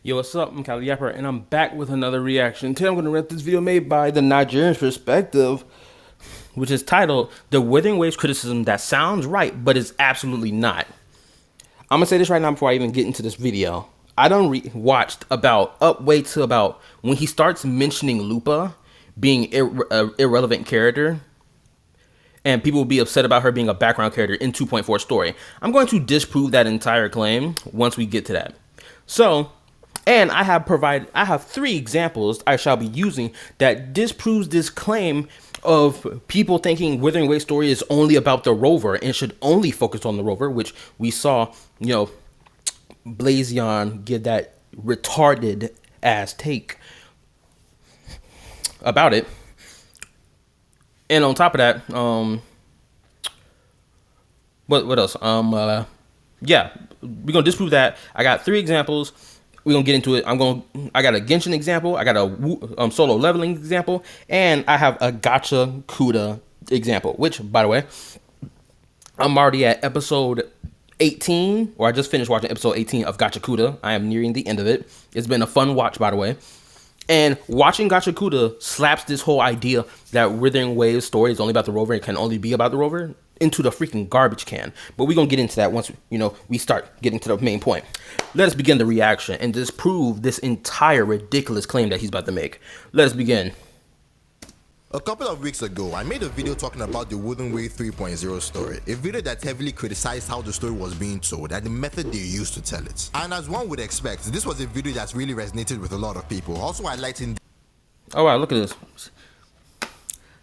Yo, what's up? I'm KallaTheYapper, and I'm back with another reaction. Today I'm going to rep this video made by the Nigerian's Perspective, which is titled, The Wuthering Waves Criticism That Sounds Right, But Is Absolutely Not. I'm going to say this right now before I even get into this video. I done watched way to about when he starts mentioning Lupa being an irrelevant character, and people will be upset about her being a background character in 2.4 story. I'm going to disprove that entire claim once we get to that. So, and I have 3 examples I shall be using that disproves this claim of people thinking Wuthering Waves story is only about the rover and should only focus on the rover, which we saw, Blazion give that retarded ass take about it. And on top of that, what else? Yeah, we're gonna disprove that. I got 3 examples. We're gonna get into it. I got a Genshin example, I got a solo leveling example, and I have a Gacha Kuda example, which, by the way, I'm already at episode 18, or I just finished watching episode 18 of Gacha Kuda. I am nearing the end of it. It's been a fun watch, by the way. And watching Gacha Kuda slaps this whole idea that Wuthering Waves story is only about the rover and can only be about the rover into the freaking garbage can. But we're going to get into that once, we start getting to the main point. Let us begin the reaction and disprove this entire ridiculous claim that he's about to make. Let us begin. A couple of weeks ago, I made a video talking about the Wuthering Waves 3.0 story, a video that heavily criticized how the story was being told and the method they used to tell it. And as one would expect, this was a video that's really resonated with a lot of people, also highlighting... Oh wow, look at this.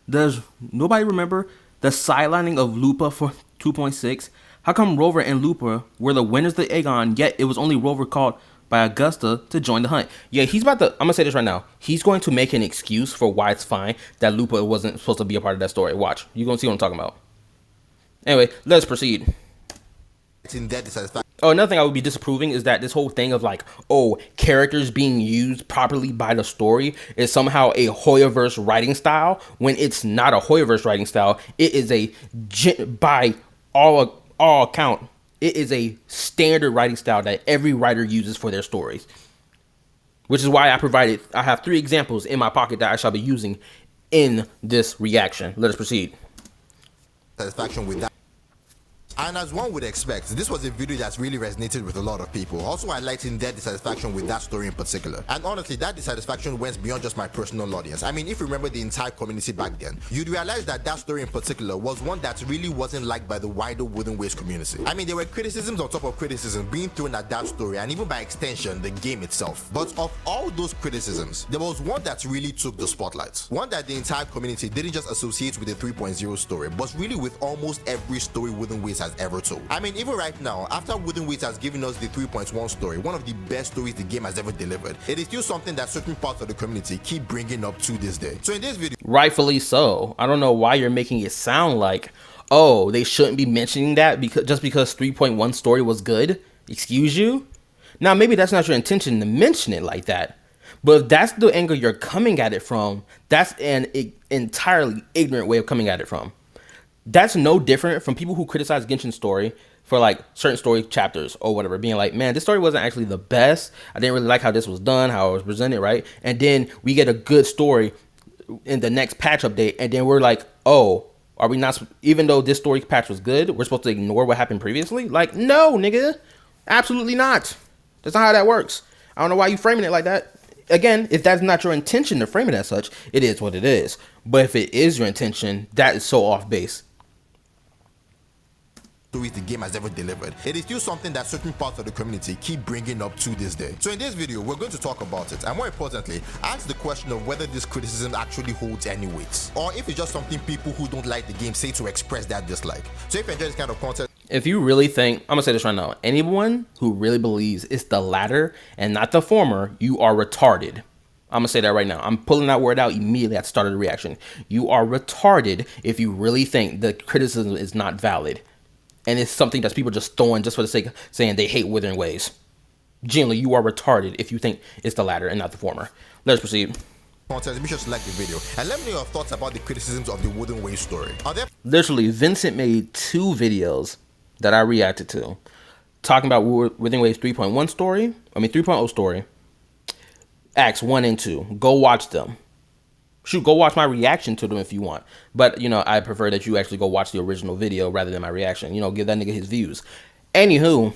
Does nobody remember the sidelining of Lupa for 2.6? How come Rover and Lupa were the winners of the Aegon, yet it was only Rover called by Augusta to join the hunt? Yeah, he's about to, I'm gonna say this right now, he's going to make an excuse for why it's fine that Lupa wasn't supposed to be a part of that story. Watch, you're gonna see what I'm talking about. Anyway, let's proceed. Oh, another thing I would be disapproving is that this whole thing of like, oh, characters being used properly by the story is somehow a Hoyoverse writing style, when it's not a Hoyoverse writing style. It is by all account, it is a standard writing style that every writer uses for their stories. Which is why I have 3 examples in my pocket that I shall be using in this reaction. Let us proceed. Satisfaction with that. And as one would expect, this was a video that's really resonated with a lot of people, also highlighting their dissatisfaction with that story in particular. And honestly, that dissatisfaction went beyond just my personal audience. I mean, if you remember the entire community back then, you'd realize that that story in particular was one that really wasn't liked by the wider Wuthering Waves community. I mean, there were criticisms on top of criticism being thrown at that story, and even by extension, the game itself. But of all those criticisms, there was one that really took the spotlight. One that the entire community didn't just associate with the 3.0 story, but really with almost every story Wuthering Waves has ever told. I mean, even right now, after Wuthering Waves has given us the 3.1 story, one of the best stories the game has ever delivered, it is still something that certain parts of the community keep bringing up to this day. So in this video, rightfully so. I don't know why you're making it sound like, oh, they shouldn't be mentioning that just because 3.1 story was good. Excuse you? Now, maybe that's not your intention to mention it like that. But if that's the angle you're coming at it from, that's an entirely ignorant way of coming at it from. That's no different from people who criticize Genshin's story for like certain story chapters or whatever, being like, man, this story wasn't actually the best. I didn't really like how this was done, how it was presented, right? And then we get a good story in the next patch update, and then we're like, oh, are we not, even though this story patch was good, we're supposed to ignore what happened previously? Like, no, nigga, absolutely not. That's not how that works. I don't know why you framing it like that. Again, if that's not your intention to frame it as such, it is what it is. But if it is your intention, that is so off base. Stories the game has ever delivered, it is still something that certain parts of the community keep bringing up to this day. So in this video, we're going to talk about it, and more importantly, ask the question of whether this criticism actually holds any weight, or if it's just something people who don't like the game say to express that dislike. So if you enjoy this kind of content, if you really think, I'm gonna say this right now, anyone who really believes it's the latter and not the former, you are retarded. I'm gonna say that right now. I'm pulling that word out immediately at the start of the reaction. You are retarded if you really think the criticism is not valid. And it's something that people just throwing just for the sake of saying they hate Wuthering Waves. Generally, you are retarded if you think it's the latter and not the former. Let's proceed. Be sure to like the video and let me know your thoughts about the criticisms of the Wuthering Waves story. Literally, Vincent made 2 videos that I reacted to, talking about Wuthering Waves 3.1 story, 3.0 story, Acts 1 and 2. Go watch them. Shoot, go watch my reaction to them if you want. But, you know, I prefer that you actually go watch the original video rather than my reaction. You know, give that nigga his views. Anywho,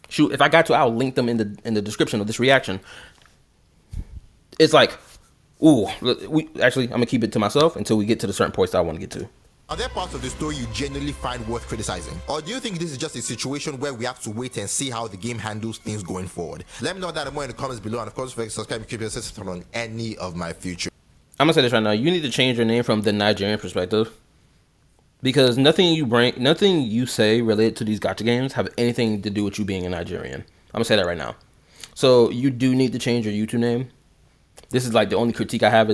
shoot, if I got to, I'll link them in the description of this reaction. It's like, ooh, I'm going to keep it to myself until we get to the certain points that I want to get to. Are there parts of the story you genuinely find worth criticizing? Or do you think this is just a situation where we have to wait and see how the game handles things going forward? Let me know that more in the comments below, and of course, subscribe and keep your system on any of my future. I'm gonna say this right now. You need to change your name from the Nigerian perspective, because nothing you say related to these gacha games have anything to do with you being a Nigerian. I'm gonna say that right now. So you do need to change your YouTube name. This is like the only critique I have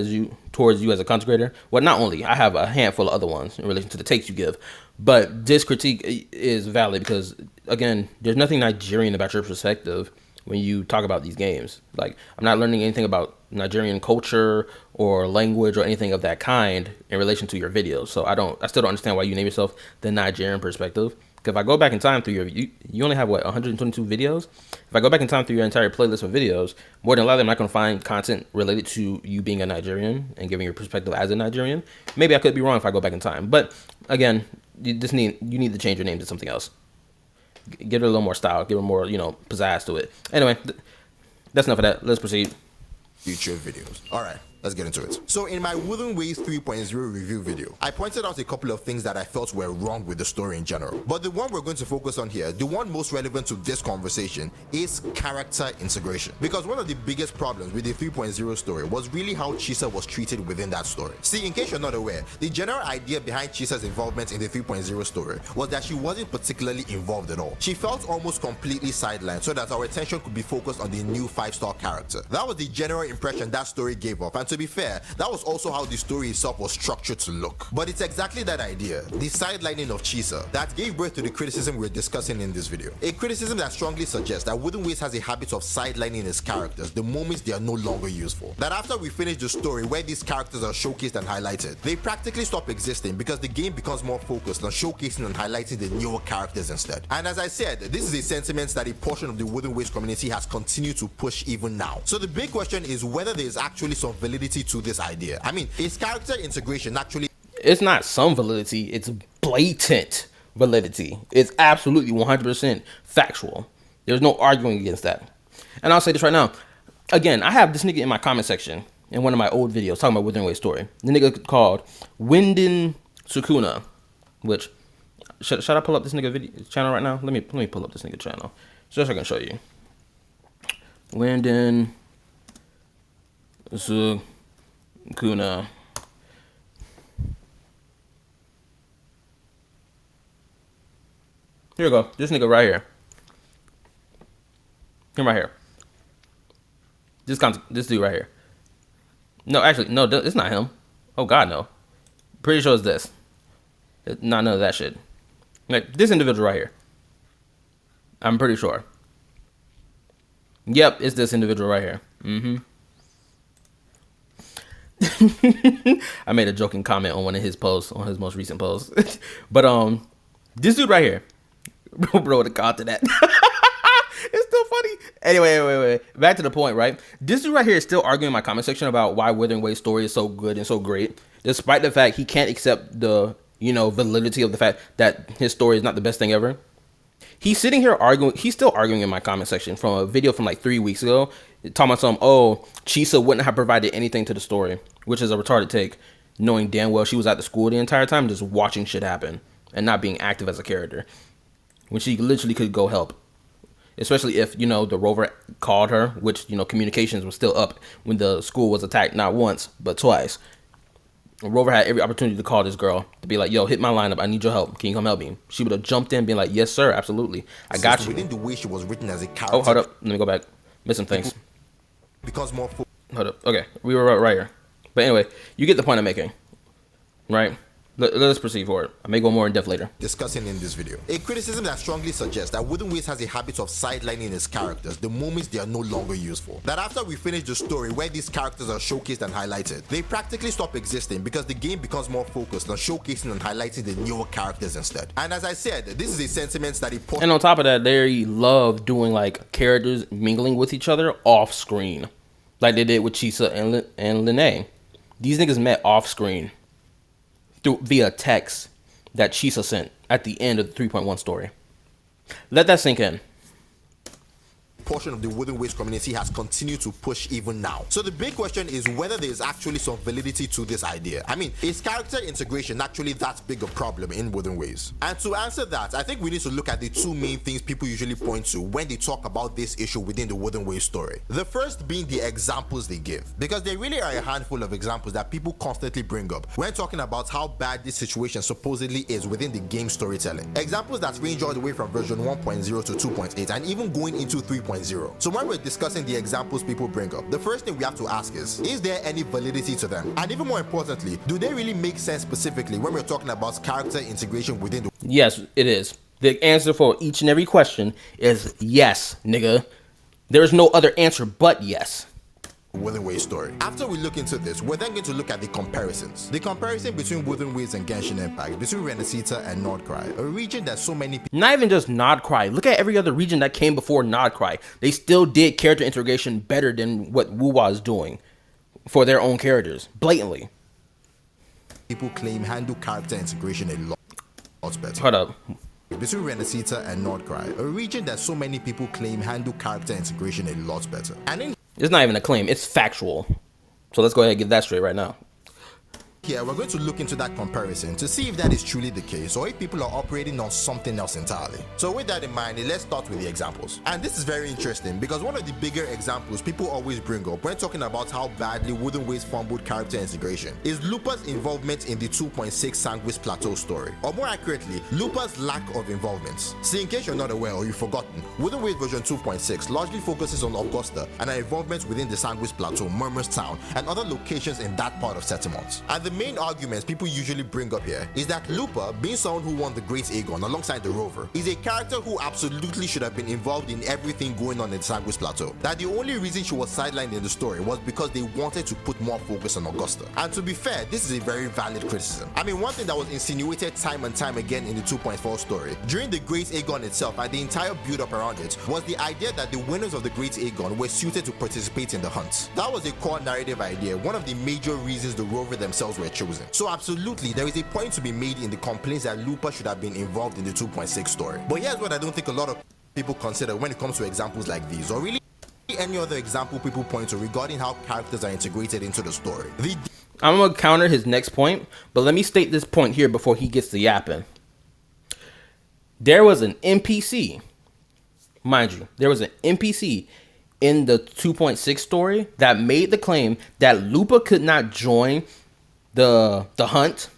towards you as a content creator. Well, not only, I have a handful of other ones in relation to the takes you give, but this critique is valid because, again, there's nothing Nigerian about your perspective when you talk about these games. Like, I'm not learning anything about Nigerian culture or language or anything of that kind in relation to your videos. So I still don't understand why you name yourself the Nigerian perspective. Because if I go back in time through you only have what, 122 videos? If I go back in time through your entire playlist of videos, more than likely I'm not going to find content related to you being a Nigerian and giving your perspective as a Nigerian. Maybe I could be wrong if I go back in time. But again, you need to change your name to something else. Give it a little more style, give it more, you know, pizzazz to it. Anyway, that's enough of that. Let's proceed. Future videos. All right, let's get into it. So in my Wuthering 3.0 review video, I pointed out a couple of things that I felt were wrong with the story in general. But the one we're going to focus on here, the one most relevant to this conversation, is character integration. Because one of the biggest problems with the 3.0 story was really how Chisa was treated within that story. See, in case you're not aware, the general idea behind Chisa's involvement in the 3.0 story was that she wasn't particularly involved at all. She felt almost completely sidelined so that our attention could be focused on the new 5-star character. That was the general impression that story gave off, and to be fair, that was also how the story itself was structured to look. But it's exactly that idea, the sidelining of Chisa, that gave birth to the criticism we're discussing in this video. A criticism that strongly suggests that Wuthering Waves has a habit of sidelining its characters the moment they are no longer useful. That after we finish the story where these characters are showcased and highlighted, they practically stop existing because the game becomes more focused on showcasing and highlighting the newer characters instead. And as I said, this is a sentiment that a portion of the Wuthering Waves community has continued to push even now. So the big question is whether there is actually some validity to this idea. I mean, is character integration actually... It's not some validity, it's blatant validity. It's absolutely 100% factual. There's no arguing against that. And I'll say this right now. Again, I have this nigga in my comment section in one of my old videos talking about Wuthering Waves story. The nigga called Winden Sukuna, which... Should I pull up this nigga channel right now? Let me pull up this nigga channel so I can show you. Winden Sukuna. Here we go. This nigga right here. Him right here. This dude right here. No, actually, no, it's not him. Oh God, no. Pretty sure it's this. Not none of that shit. Like this individual right here. I'm pretty sure. Yep, it's this individual right here. I made a joking comment on one of his posts, on his most recent posts. But this dude right here. Bro, the caught to that. It's still funny. Anyway, back to the point, right? This dude right here is still arguing in my comment section about why Wuthering Waves story is so good and so great, despite the fact he can't accept the, you know, validity of the fact that his story is not the best thing ever. He's sitting here arguing. He's still arguing in my comment section from a video from like 3 weeks ago, talking about some, oh, Chisa wouldn't have provided anything to the story, which is a retarded take, knowing damn well she was at the school the entire time just watching shit happen and not being active as a character, when she literally could go help. Especially if, you know, the rover called her, which, you know, communications was still up when the school was attacked, not once, but twice. Rover had every opportunity to call this girl to be like, yo, hit my lineup. I need your help. Can you come help me? She would have jumped in being like, yes, sir. Absolutely. I got you. Within the way she was written as a character. Oh, hold up. Let me go back. Missing things. Because more... Hold up. Okay. We were right here. But anyway, you get the point I'm making. Right? Let's proceed forward. I may go more in depth later. Discussing in this video. A criticism that strongly suggests that Wuthering Waves has a habit of sidelining its characters the moment they are no longer useful. That after we finish the story where these characters are showcased and highlighted, they practically stop existing because the game becomes more focused on showcasing and highlighting the newer characters instead. And as I said, this is a sentiment that and on top of that, they love doing like characters mingling with each other off screen. like they did with Chisa and Lene. These niggas met off screen through via text that Chisa sent at the end of the 3.1 story. Let that sink in. Portion of the Wuthering Waves community has continued to push even now. So the big question is whether there is actually some validity to this idea. I mean, is character integration actually that big a problem in Wuthering Waves? And to answer that, I think we need to look at the two main things people usually point to when they talk about this issue within the Wuthering Waves story. The first being the examples they give, because there really are a handful of examples that people constantly bring up when talking about how bad this situation supposedly is within the game storytelling. Examples that range all the way from version 1.0 to 2.8 and even going into 3.0. So when we're discussing the examples people bring up, the first thing we have to ask is there any validity to them? And even more importantly, do they really make sense specifically when we're talking about character integration within the... Yes, it is. The answer for each and every question is yes, nigga. There is no other answer but yes. Wuthering Waves story. After we look into this, we're then going to look at the comparisons. The comparison between Wuthering Waves and Genshin Impact, between Renacita and Nordcry, a region that so many people... Not even just Nordcry. Look at every other region that came before Nordcry. They still did character integration better than what Wuwa is doing for their own characters, blatantly. People claim handle character integration a lot better. Hold up. Between Renacita and Nordcry, a region that so many people claim handle character integration a lot better. And in It's not even a claim, it's factual. So let's go ahead and get that straight right now. here, we're going to look into that comparison to see if that is truly the case or if people are operating on something else entirely. So with that in mind, let's start with the examples. And this is very interesting because one of the bigger examples people always bring up when talking about how badly Wuthering Waves fumbled character integration is Lupa's involvement in the 2.6 Sanguis Plateau story, or more accurately, Lupa's lack of involvement. See, in case you're not aware or you've forgotten, Wuthering Waves version 2.6 largely focuses on Augusta and her involvement within the Sanguis Plateau, Murmur's Town, and other locations in that part of Settlement. And the main arguments people usually bring up here is that Lupa, being someone who won the Great Aegon alongside the Rover, is a character who absolutely should have been involved in everything going on in Sanguis Plateau. That the only reason she was sidelined in the story was because they wanted to put more focus on Augusta. And to be fair, this is a very valid criticism. I mean, one thing that was insinuated time and time again in the 2.4 story, during the Great Aegon itself and the entire build-up around it, was the idea that the winners of the Great Aegon were suited to participate in the hunt. That was a core narrative idea, one of the major reasons the Rover themselves were chosen. So absolutely, there is a point to be made in the complaints that Lupa should have been involved in the 2.6 story. But here's what I don't think a lot of people consider when it comes to examples like these, or really any other example people point to regarding how characters are integrated into the story. I'm going to counter his next point, but let me state this point here before he gets to yapping. There was an NPC, mind you, there was an NPC in the 2.6 story that made the claim that Lupa could not join the hunt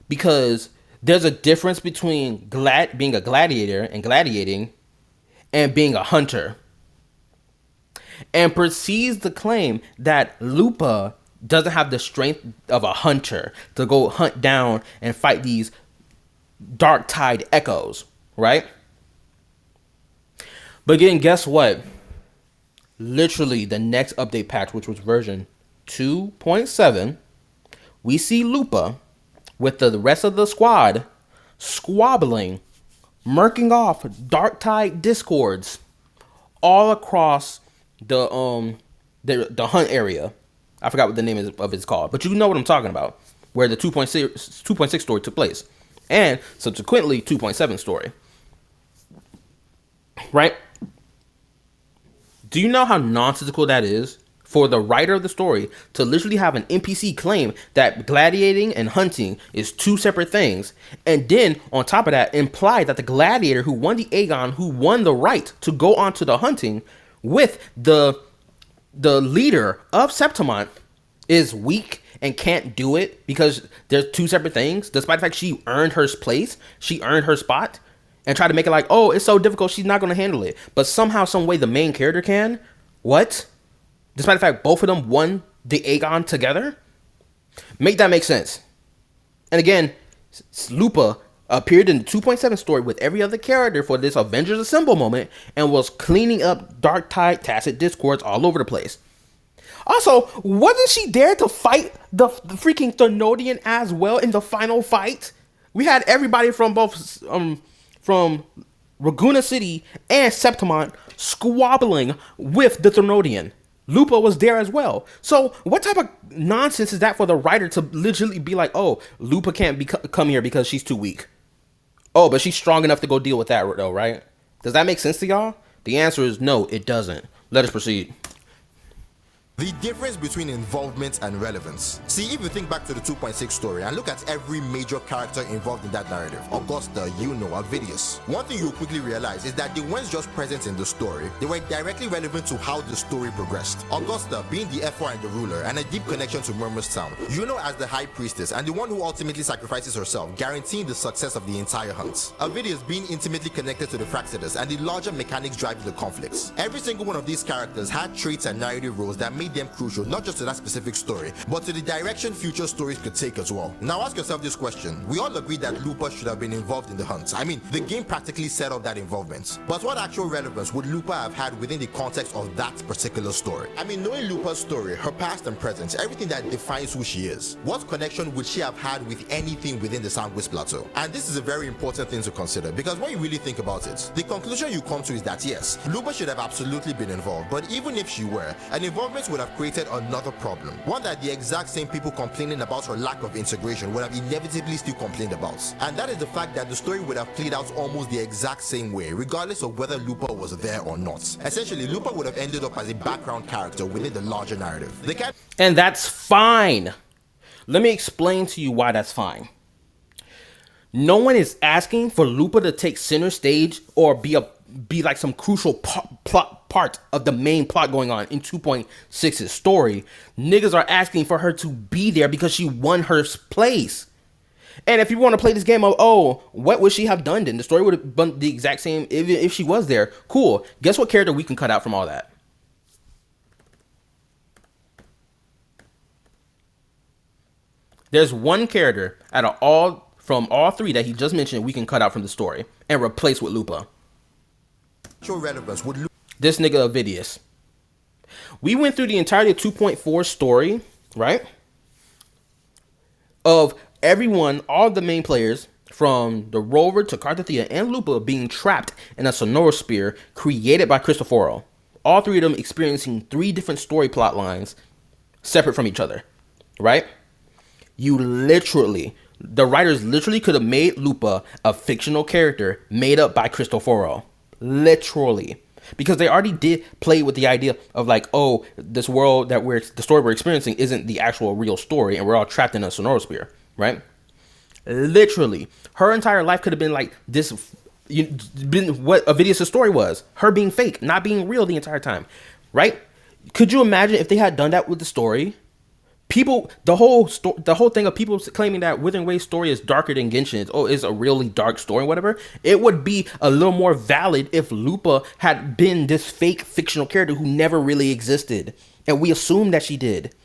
because there's a difference between being a gladiator and gladiating and being a hunter, and proceeds to claim that Lupa doesn't have the strength of a hunter to go hunt down and fight these dark tide echoes, right? But again, guess what? Literally the next update patch, which was version 2.7, we see Lupa with the rest of the squad squabbling, murking off dark tide discords all across the hunt area. I forgot what the name of it's called, but you know what I'm talking about, where the 2.6 story took place, and subsequently 2.7 story. Right? Do you know how nonsensical that is for the writer of the story to literally have an NPC claim that gladiating and hunting is two separate things, and then on top of that imply that the gladiator who won the Aegon, who won the right to go on to the hunting with the leader of Septimont, is weak and can't do it because there's two separate things, despite the fact she earned her place, she earned her spot, and try to make it like, oh, it's so difficult, she's not going to handle it. But somehow, some way, the main character can? What? Despite the fact both of them won the Aegon together? Make that make sense. And again, Lupa appeared in the 2.7 story with every other character for this Avengers Assemble moment and was cleaning up Dark Tide Tacit discords all over the place. Also, wasn't she there to fight the freaking Thermodian as well in the final fight? We had everybody from both from Raguna City and Septimont squabbling with the Thermodian. Lupa was there as well. So what type of nonsense is that for the writer to literally be like, oh, Lupa can't come here because she's too weak. Oh, but she's strong enough to go deal with that though, right? Does that make sense to y'all? The answer is no, it doesn't. Let us proceed. The difference between involvement and relevance. See, if you think back to the 2.6 story and look at every major character involved in that narrative, Augusta, Avidius, one thing you'll quickly realize is that they weren't just present in the story, they were directly relevant to how the story progressed. Augusta being the F4 and the ruler, and a deep connection to Murmur's town. As the high priestess and the one who ultimately sacrifices herself, guaranteeing the success of the entire hunt. Avidius being intimately connected to the Fractidus and the larger mechanics driving the conflicts. Every single one of these characters had traits and narrative roles that made them crucial, not just to that specific story, but to the direction future stories could take as well. Now ask yourself this question. We all agree that Lupa should have been involved in the hunt. I mean, the game practically set up that involvement. But what actual relevance would Lupa have had within the context of that particular story? I mean, knowing Lupa's story, her past and present, everything that defines who she is, what connection would she have had with anything within the Sandwich Plateau? And this is a very important thing to consider, because when you really think about it, the conclusion you come to is that yes, Lupa should have absolutely been involved, but even if she were, an involvement would have created another problem, one that the exact same people complaining about her lack of integration would have inevitably still complained about, and that is the fact that the story would have played out almost the exact same way, regardless of whether Lupa was there or not. Essentially, Lupa would have ended up as a background character within the larger narrative. And that's fine. Let me explain to you why that's fine. No one is asking for Lupa to take center stage or be like some crucial part of the main plot going on in 2.6's story. Niggas are asking for her to be there because she won her place. And if you want to play this game of, oh, what would she have done then? The story would have been the exact same if she was there. Cool. Guess what character we can cut out from all that? There's one character from all three that he just mentioned we can cut out from the story and replace with Lupa. Relevance would this nigga Avidius. We went through the entirety of 2.4 story, right? Of everyone, all the main players, from the Rover to KallaTheYapper and Lupa being trapped in a Sonorosphere created by Cristoforo. All three of them experiencing three different story plot lines separate from each other, right? The writers literally could have made Lupa a fictional character made up by Cristoforo. Literally. Because they already did play with the idea of like, oh, this world the story we're experiencing isn't the actual real story and we're all trapped in a Sonorosphere, right? Literally. Her entire life could have been like this, been what Avidius' story was. Her being fake, not being real the entire time, right? Could you imagine if they had done that with the story? People, the whole thing of people claiming that Wuthering Waves story is darker than Genshin's, is a really dark story, whatever. It would be a little more valid if Lupa had been this fake fictional character who never really existed, and we assumed that she did.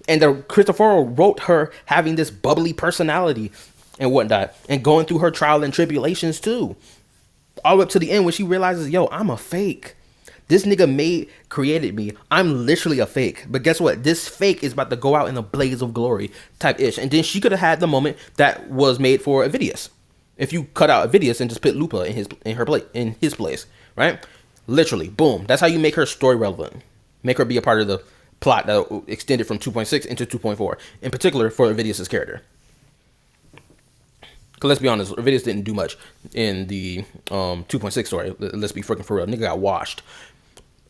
And the Cristoforo wrote her having this bubbly personality and whatnot, and going through her trial and tribulations too, all the way up to the end when she realizes, yo, I'm a fake. This nigga created me. I'm literally a fake. But guess what? This fake is about to go out in a blaze of glory type ish. And then she could have had the moment that was made for Avidius. If you cut out Avidius and just put Lupa in his place, right? Literally, boom. That's how you make her story relevant. Make her be a part of the plot that extended from 2.6 into 2.4. In particular for Avidius' character. Because let's be honest, Avidius didn't do much in the 2.6 story. Let's be freaking for real. Nigga got washed.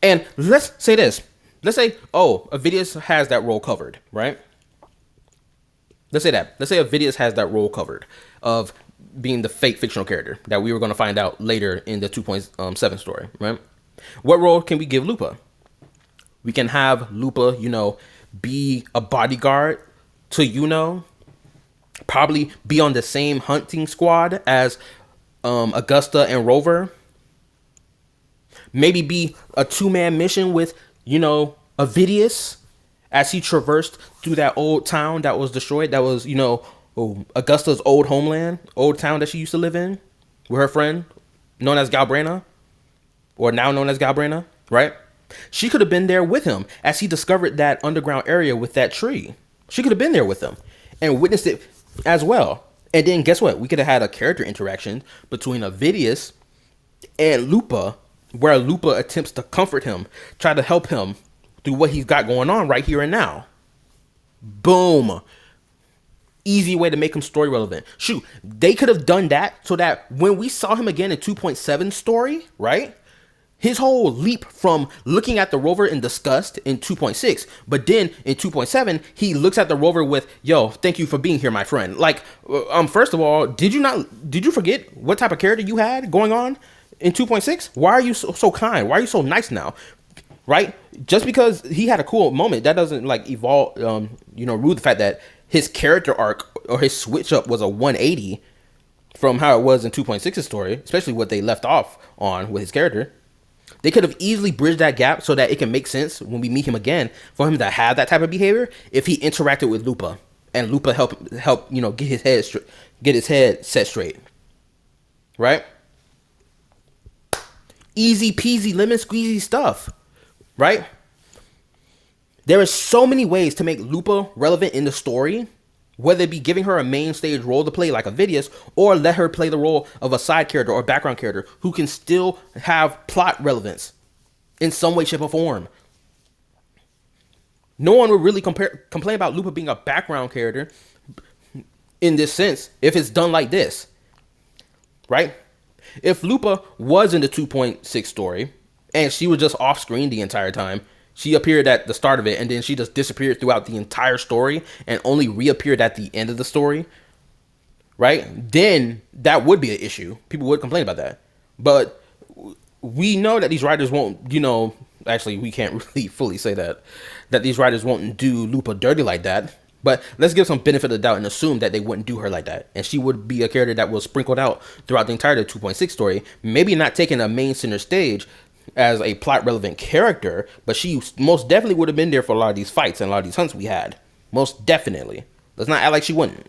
And let's say this. Let's say, Avidius has that role covered, right? Let's say that. Let's say Avidius has that role covered of being the fake fictional character that we were going to find out later in the 2.7 story, right? What role can we give Lupa? We can have Lupa, be a bodyguard to, probably be on the same hunting squad as Augusta and Rover. Maybe be a two-man mission with, Avidius as he traversed through that old town that was destroyed. That was, Augusta's old homeland, old town that she used to live in with her friend known as Galbrena, or now known as Galbrena, right? She could have been there with him as he discovered that underground area with that tree. She could have been there with him and witnessed it as well. And then guess what? We could have had a character interaction between Avidius and Lupa, where Lupa attempts to comfort him, try to help him through what he's got going on right here and now. Boom. Easy way to make him story relevant. Shoot, they could have done that so that when we saw him again in 2.7 story, right? His whole leap from looking at the rover in disgust in 2.6, but then in 2.7, he looks at the rover with, yo, thank you for being here, my friend. Like, first of all, did you forget what type of character you had going on in 2.6? Why are you so kind? Why are you so nice now? Right? Just because he had a cool moment, that doesn't like evolve, rule the fact that his character arc or his switch up was a 180 from how it was in 2.6's story, especially what they left off on with his character. They could have easily bridged that gap so that it can make sense when we meet him again for him to have that type of behavior if he interacted with Lupa and Lupa help get his head set straight. Right? Easy peasy lemon squeezy stuff. Right? There are so many ways to make Lupa relevant in the story, whether it be giving her a main stage role to play like a Vidius, or let her play the role of a side character or background character who can still have plot relevance in some way, shape, or form. No one would really complain about Lupa being a background character in this sense if it's done like this, right? If Lupa was in the 2.6 story and she was just off screen the entire time, she appeared at the start of it and then she just disappeared throughout the entire story and only reappeared at the end of the story, right? Then that would be an issue. People would complain about that. But we know that these writers won't, actually we can't really fully say that these writers won't do Lupa dirty like that. But let's give some benefit of the doubt and assume that they wouldn't do her like that. And she would be a character that was sprinkled out throughout the entire 2.6 story, maybe not taking a main center stage as a plot relevant character, but she most definitely would have been there for a lot of these fights and a lot of these hunts we had. Most definitely. Let's not act like she wouldn't.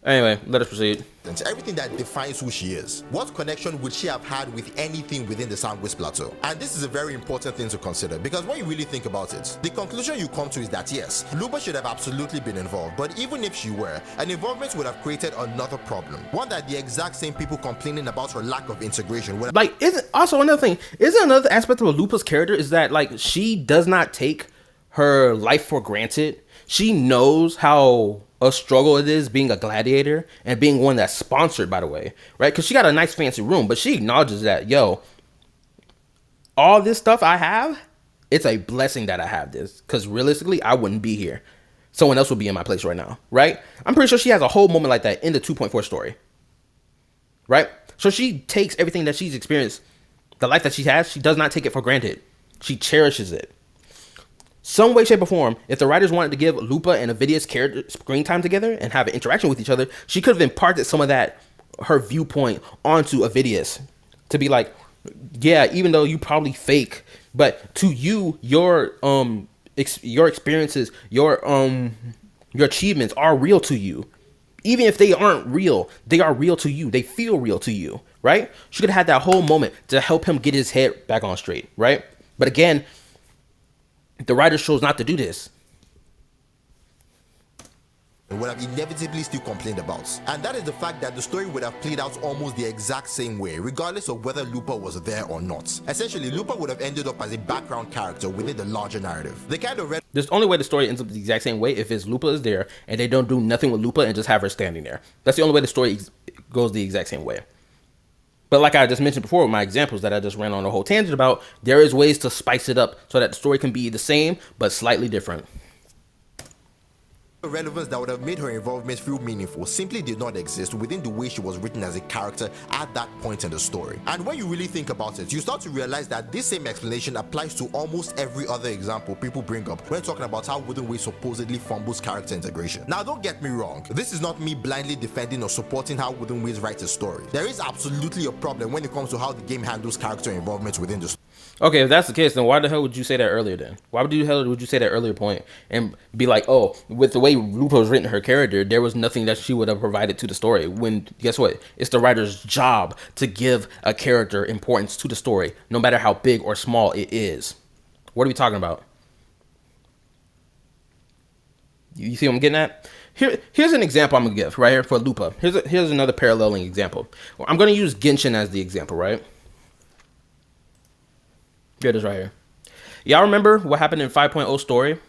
Anyway, let us proceed. Everything that defines who she is. What connection would she have had with anything within the Sandwich Plateau? And this is a very important thing to consider, because when you really think about it, the conclusion you come to is that yes, Lupa should have absolutely been involved, but even if she were, an involvement would have created another problem. One that the exact same people complaining about her lack of integration would have... Like, isn't also another thing, isn't another aspect of Lupa's character is that like she does not take her life for granted. She knows how a struggle it is being a gladiator and being one that's sponsored, by the way, right? Because she got a nice fancy room, but she acknowledges that, yo, all this stuff I have, it's a blessing that I have this, because realistically I wouldn't be here. Someone else would be in my place right now, right? I'm pretty sure she has a whole moment like that in the 2.4 story, right? So she takes everything that she's experienced, the life that she has, she does not take it for granted. She cherishes it. Some way, shape, or form, if the writers wanted to give Lupa and Avidius character screen time together and have an interaction with each other, she could have imparted some of that, her viewpoint, onto Avidius to be like, yeah, even though you probably fake, but to you, your experiences, your achievements are real to you. Even if they aren't real, they are real to you. They feel real to you, right? She could have had that whole moment to help him get his head back on straight, right? But again, the writers chose not to do this. Would have inevitably still complained about. And that is the fact that the story would have played out almost the exact same way, regardless of whether Lupa was there or not. Essentially, Lupa would have ended up as a background character within the larger narrative. The kind of There's only way the story ends up the exact same way if it's Lupa is there and they don't do nothing with Lupa and just have her standing there. That's the only way the story goes the exact same way. But like I just mentioned before with my examples that I just ran on a whole tangent about, there is ways to spice it up so that the story can be the same but slightly different. relevance that would have made her involvement feel meaningful simply did not exist within the way she was written as a character at that point in the story. And when you really think about it, you start to realize that this same explanation applies to almost every other example people bring up when talking about how Wooden Way supposedly fumbles character integration. Now don't get me wrong, this is not me blindly defending or supporting how Wooden Ways writes a story. There is absolutely a problem when it comes to how the game handles character involvement within the story. Okay, if that's the case, then why the hell would you say that earlier then? Why the hell would you say that earlier point and be like, oh, with the way Lupa was written her character, there was nothing that she would have provided to the story, when guess what? It's the writer's job to give a character importance to the story, no matter how big or small it is. What are we talking about? You see what I'm getting at? Here's an example I'm going to give right here for Lupa. Here's another paralleling example. I'm going to use Genshin as the example, right? Here it is right here. Y'all remember what happened in 5.0 story?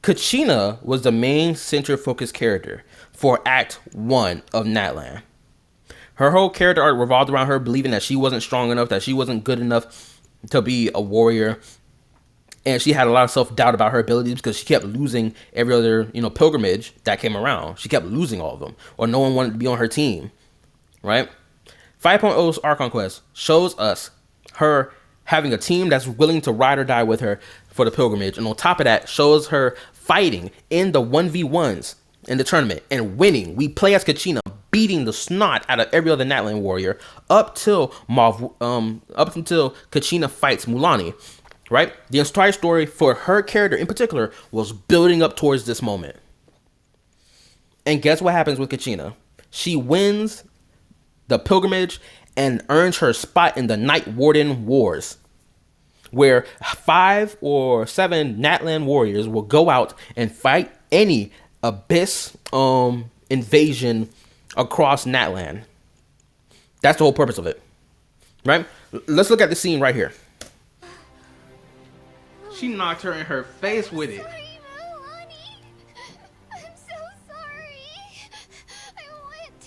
Kachina was the main center focused character for Act 1 of Natlan. Her whole character arc revolved around her believing that she wasn't strong enough, that she wasn't good enough to be a warrior. And she had a lot of self-doubt about her abilities because she kept losing every other, pilgrimage that came around. She kept losing all of them, or no one wanted to be on her team, right? 5.0's Archon Quest shows us her having a team that's willing to ride or die with her for the pilgrimage. And on top of that, shows her fighting in the 1v1s in the tournament and winning. We play as Kachina, beating the snot out of every other Natlan warrior up until Kachina fights Mulani, right? The entire story for her character in particular was building up towards this moment. And guess what happens with Kachina? She wins the pilgrimage and earns her spot in the Night Warden Wars, where 5 or 7 Natlan warriors will go out and fight any Abyss invasion across Natlan. That's the whole purpose of it, right? Let's look at the scene right here. She knocked her in her face with it. Sorry, Milani. I'm so sorry. I went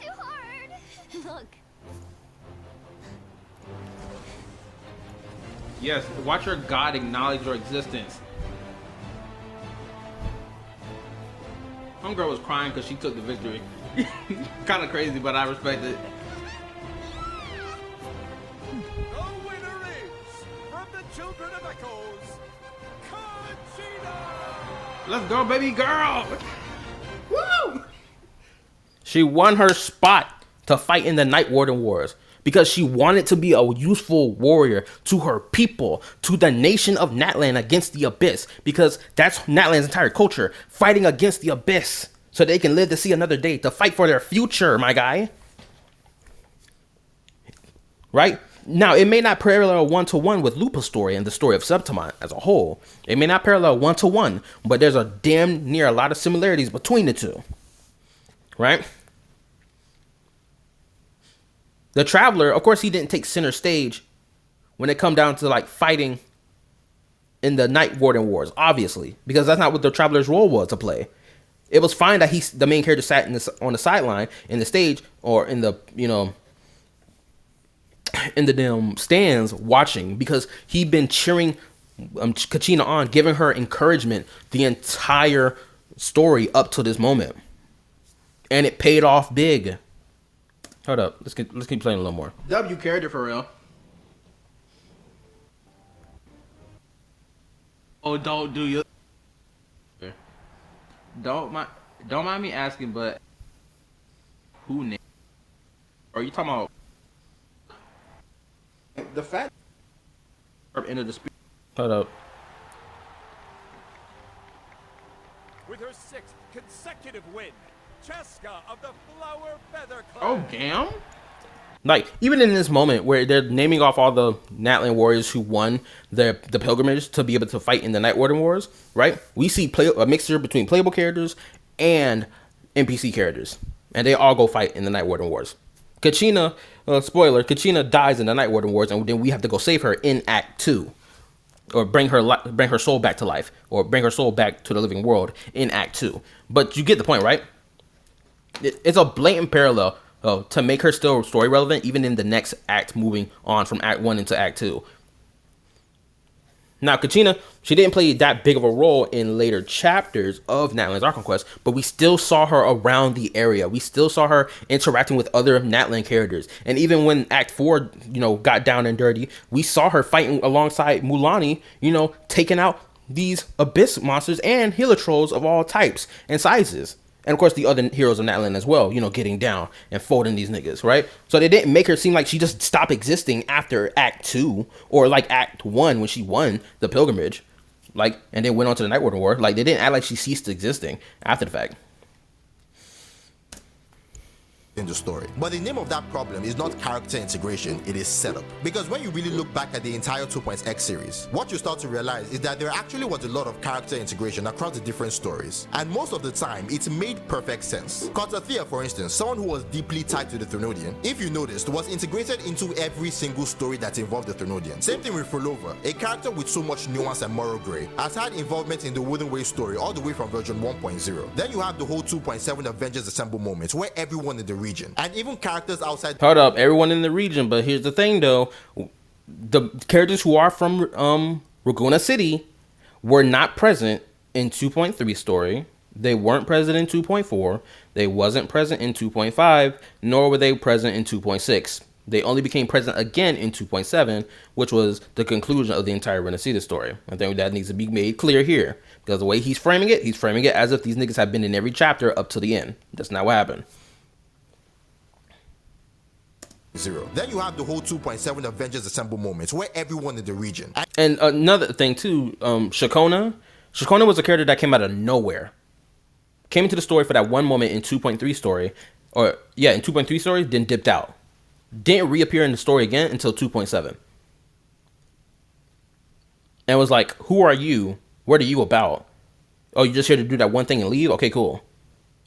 too hard. Look. Yes, watch your god acknowledge your existence. Homegirl was crying because she took the victory. Kind of crazy, but I respect it. The winner is, from the Children of Echoes, Kachina! Let's go, baby girl! Woo! She won her spot to fight in the Night Warden Wars because she wanted to be a useful warrior to her people, to the nation of Natlan against the Abyss, because that's Natlan's entire culture, fighting against the Abyss so they can live to see another day, to fight for their future, my guy. Right? Now, it may not parallel one-to-one with Lupa's story and the story of Septimont as a whole. It may not parallel one-to-one, but there's a damn near a lot of similarities between the two. Right? The Traveler, of course, he didn't take center stage when it come down to like fighting in the Night Warden Wars, obviously, because that's not what the Traveler's role was to play. It was fine that the main character sat on the sideline in the stage or in the, in the damn stands watching, because he'd been cheering Kachina on, giving her encouragement the entire story up to this moment. And it paid off big. Hold up. Let's keep playing a little more. W character for real. Oh, don't do your. Don't mind me asking, but who named? Are you talking about the fact? End of the speech. Hold up. With her 6th consecutive win, Cheska of the Flower Feather Clan. Oh, damn. Like, even in this moment where they're naming off all the Natlan warriors who won the pilgrimage to be able to fight in the Night Warden Wars, right? We see a mixture between playable characters and NPC characters. And they all go fight in the Night Warden Wars. Kachina, spoiler, Kachina dies in the Night Warden Wars, and then we have to go save her in Act 2. Or bring her soul back to life. Or bring her soul back to the living world in Act 2. But you get the point, right? It's a blatant parallel to make her still story relevant, even in the next act, moving on from Act 1 into Act 2. Now, Kachina, she didn't play that big of a role in later chapters of Natlan's Archon Quest, but we still saw her around the area. We still saw her interacting with other Natlan characters. And even when Act 4, got down and dirty, we saw her fighting alongside Mulani, taking out these Abyss monsters and healer trolls of all types and sizes. And of course, the other heroes of Natlan as well, getting down and folding these niggas, right? So they didn't make her seem like she just stopped existing after Act 2 or like Act 1 when she won the pilgrimage, and then went on to the Night Warden War. Like, they didn't act like she ceased existing after the fact. in the story. But the name of that problem is not character integration, it is setup. Because when you really look back at the entire 2.x series, what you start to realize is that there actually was a lot of character integration across the different stories. And most of the time, it made perfect sense. KallaTheYapper, for instance, someone who was deeply tied to the Thermodian, if you noticed, was integrated into every single story that involved the Thermodian. Same thing with Frolova, a character with so much nuance and moral grey, has had involvement in the Wuthering story all the way from version 1.0. Then you have the whole 2.7 Avengers Assemble moment, where everyone in the region, and even characters outside. Hold up, everyone in the region. But here's the thing, though: the characters who are from Raguna City were not present in 2.3 story. They weren't present in 2.4. They wasn't present in 2.5, nor were they present in 2.6. They only became present again in 2.7, which was the conclusion of the entire Renacida story. I think that needs to be made clear here, because the way he's framing it as if these niggas have been in every chapter up to the end. That's not what happened. Then you have the whole 2.7 Avengers Assemble moments, where everyone in the region. And another thing too, Shakona was a character that came out of nowhere. Came into the story for that one moment in 2.3 story, in 2.3 story, then dipped out. Didn't reappear in the story again until 2.7. And was like, who are you? What are you about? Oh, you're just here to do that one thing and leave? Okay, cool.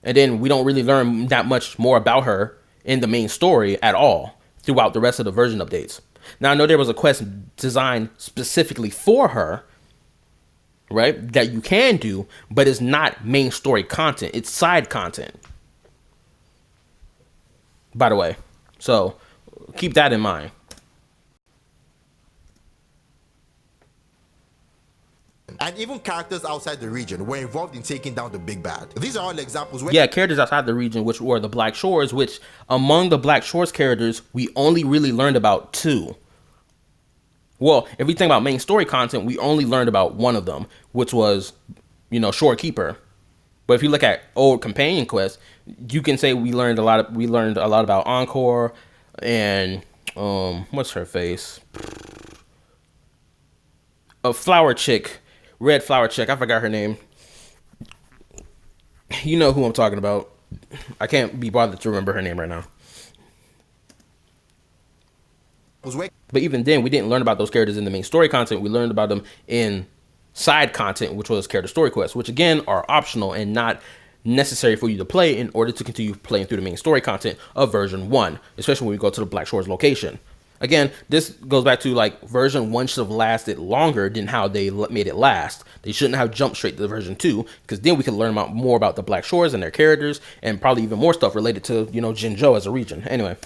And then we don't really learn that much more about her in the main story at all throughout the rest of the version updates. Now, I know there was a quest designed specifically for her, right, that you can do, but it's not main story content. It's side content, by the way. So keep that in mind. And even characters outside the region were involved in taking down the big bad. These are all examples where... Yeah, characters outside the region, which were the Black Shores, which among the Black Shores characters, we only really learned about 2. Well, if we think about main story content, we only learned about one of them, which was, Shorekeeper. But if you look at old companion quests, you can say we learned a lot about Encore and what's her face? A flower chick. Red flower chick. I forgot her name. You know who I'm talking about. I can't be bothered to remember her name right now. But even then, we didn't learn about those characters in the main story content. We learned about them in side content, which was character story quests, which again are optional and not necessary for you to play in order to continue playing through the main story content of version 1, especially when we go to the Black Shores location. Again, this goes back to like version 1 should have lasted longer than how they made it last. They shouldn't have jumped straight to version 2, because then we could learn more about the Black Shores and their characters, and probably even more stuff related to, Jinzhou as a region. Anyway.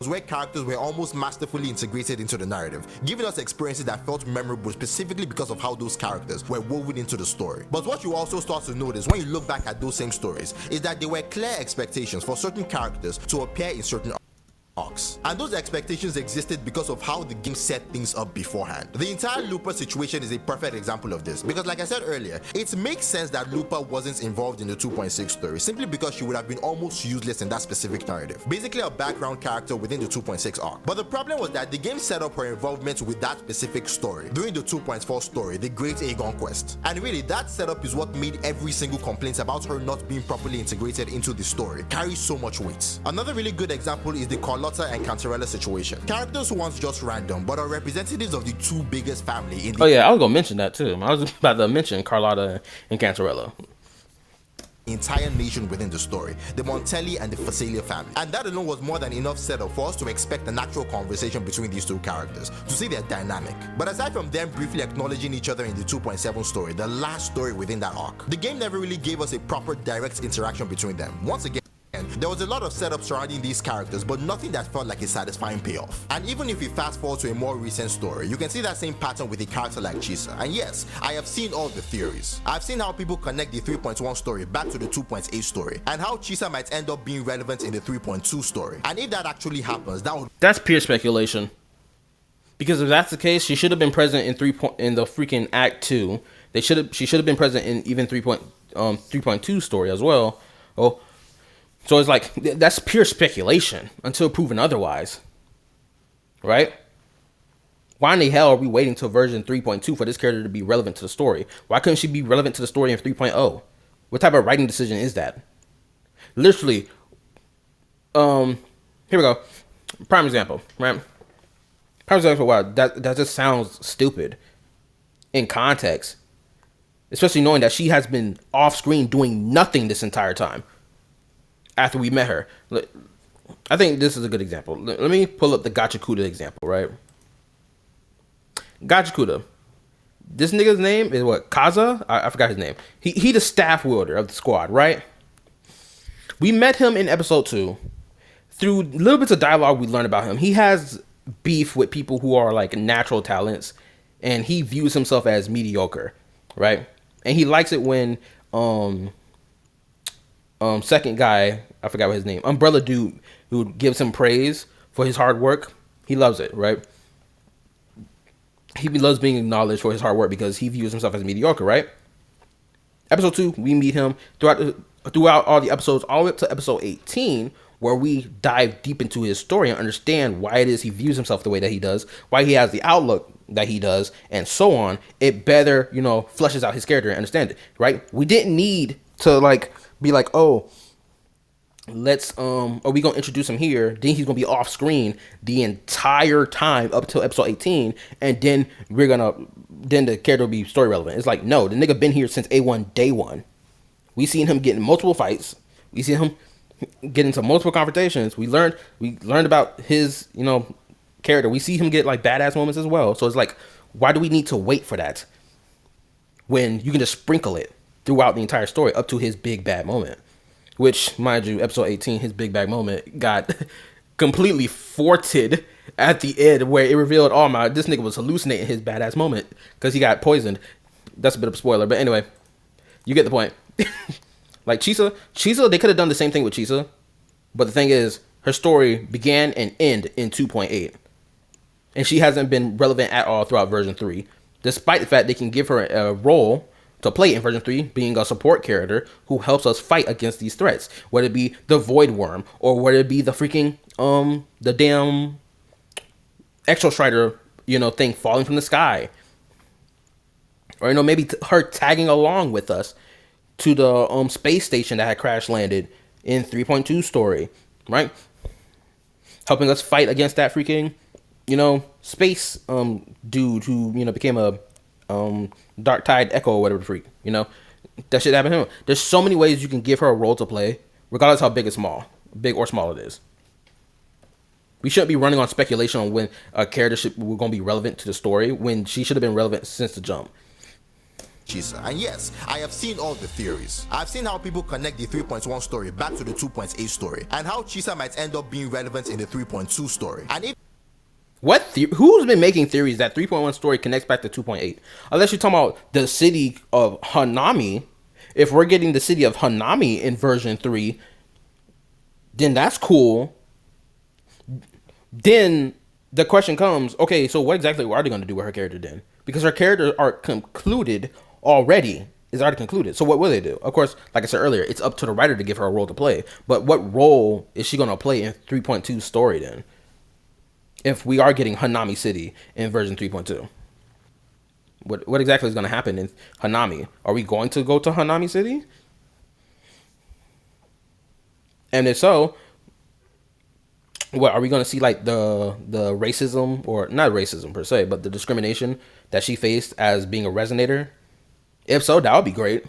Where characters were almost masterfully integrated into the narrative, giving us experiences that felt memorable specifically because of how those characters were woven into the story. But what you also start to notice when you look back at those same stories is that there were clear expectations for certain characters to appear in certain arcs. And those expectations existed because of how the game set things up beforehand. The entire Looper situation is a perfect example of this, because like I said earlier, it makes sense that Looper wasn't involved in the 2.6 story simply because she would have been almost useless in that specific narrative. Basically a background character within the 2.6 arc. But the problem was that the game set up her involvement with that specific story during the 2.4 story, the Great Aegon Quest. And really, that setup is what made every single complaint about her not being properly integrated into the story carry so much weight. Another really good example is the KallaTheYapper and Cantarella situation. Characters who aren't just random, but are representatives of the 2 biggest family in the... Oh yeah, I was gonna mention that too. I was about to mention Carlotta and Cantarella. Entire nation within the story, the Montelli and the Fasalia family. And that alone was more than enough setup for us to expect an actual conversation between these 2 characters, to see their dynamic. But aside from them briefly acknowledging each other in the 2.7 story, the last story within that arc, the game never really gave us a proper direct interaction between them. Once again, there was a lot of setup surrounding these characters, but nothing that felt like a satisfying payoff. And even if we fast forward to a more recent story, you can see that same pattern with a character like Chisa. And yes, I have seen all the theories. I've seen how people connect the 3.1 story back to the 2.8 story, and how Chisa might end up being relevant in the 3.2 story. And if that actually happens, that's pure speculation. Because if that's the case, she should have been present in the freaking Act 2. She should have been present in even 3.2 story as well. Oh. So it's like, that's pure speculation until proven otherwise, right? Why in the hell are we waiting till version 3.2 for this character to be relevant to the story? Why couldn't she be relevant to the story in 3.0? What type of writing decision is that? Literally, Here we go. Prime example, right? Prime example. Wow, that just sounds stupid in context, especially knowing that she has been off screen doing nothing this entire time after we met her. I think this is a good example. Let me pull up the Gachakuda example, right? Gachakuda. This nigga's name is what? Kaza? I forgot his name. He the staff wielder of the squad, right? We met him in episode 2. Through little bits of dialogue we learned about him, he has beef with people who are like natural talents, and he views himself as mediocre, right? And he likes it when second guy, I forgot what his name, Umbrella Dude, who gives him praise for his hard work. He loves it, right? He loves being acknowledged for his hard work because he views himself as mediocre, right? Episode 2, we meet him throughout all the episodes, all the way up to episode 18, where we dive deep into his story and understand why it is he views himself the way that he does, why he has the outlook that he does, and so on. It better, fleshes out his character and understand it, right? We didn't need to be like, oh, are we gonna introduce him here? Then he's gonna be off screen the entire time up till episode 18, and then the character will be story relevant. It's like, no, the nigga been here since A1 day one. We seen him get in multiple fights. We seen him get into multiple confrontations. We learned about his, character. We see him get like badass moments as well. So it's like, why do we need to wait for that when you can just sprinkle it throughout the entire story up to his big bad moment? Which, mind you, episode 18, his big bad moment got completely thwarted at the end, where it revealed, this nigga was hallucinating his badass moment because he got poisoned. That's a bit of a spoiler, but anyway, you get the point. Like Chisa, they could have done the same thing with Chisa, but the thing is, her story began and ended in 2.8, and she hasn't been relevant at all throughout version 3, despite the fact they can give her a role to play in version 3, being a support character who helps us fight against these threats, whether it be the Void Worm, or whether it be the freaking the damn Exo Strider thing falling from the sky, or maybe her tagging along with us to the space station that had crash landed in 3.2 story, right? Helping us fight against that freaking space dude who became a Dark Tide Echo or whatever the freak, that shit happened to him. There's so many ways you can give her a role to play, regardless how big or small it is. We shouldn't be running on speculation on when a character we're going to be relevant to the story, when she should have been relevant since the jump. Chisa. And yes, I have seen all the theories. I've seen how people connect the 3.1 story back to the 2.8 story, and how Chisa might end up being relevant in the 3.2 story. And if who's been making theories that 3.1 story connects back to 2.8? Unless you're talking about the city of Hanami. If we're getting the city of Hanami in version 3, then that's cool. Then the question comes, okay, so what exactly are they going to do with her character then? Because her character arc concluded already. Is already concluded. So what will they do? Of course, like I said earlier, it's up to the writer to give her a role to play. But what role is she going to play in 3.2 story then? If we are getting Hanami City in version 3.2. What exactly is going to happen in Hanami? Are we going to go to Hanami City? And if so, what are we going to see, like the racism, or not racism per se, but the discrimination that she faced as being a resonator? If so, that would be great.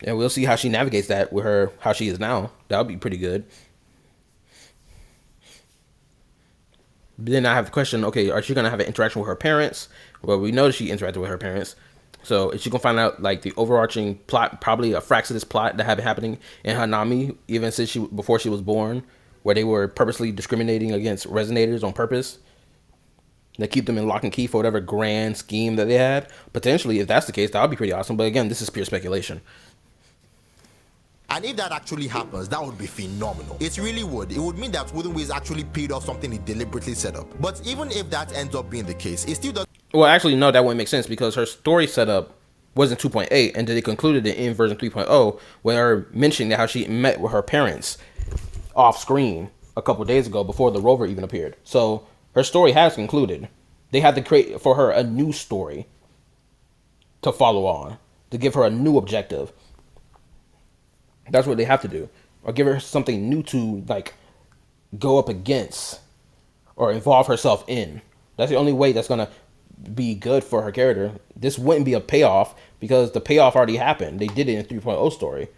And we'll see how she navigates that with her, how she is now. That would be pretty good. But then I have the question, okay, are she going to have an interaction with her parents? Well, we know that she interacted with her parents. So is she going to find out like the overarching plot, probably a Fraxidus plot that had been happening in Hanami, even since before she was born, where they were purposely discriminating against resonators on purpose? They keep them in lock and key for whatever grand scheme that they had. Potentially, if that's the case, that would be pretty awesome. But again, this is pure speculation. And if that actually happens, that would be phenomenal. It really would. It would mean that Wooden Ways actually paid off something he deliberately set up. But even if that ends up being the case, it still doesn't. Well, actually, no, that wouldn't make sense because her story setup wasn't 2.8, and then they concluded it in version 3.0, where her mentioning how she met with her parents off screen a couple days ago before the rover even appeared. So her story has concluded. They had to create for her a new story to follow on, to give her a new objective. That's what they have to do. or give her something new to like go up against or involve herself in. That's the only way that's gonna be good for her character. This wouldn't be a payoff because the payoff already happened. They did it in 3.0 story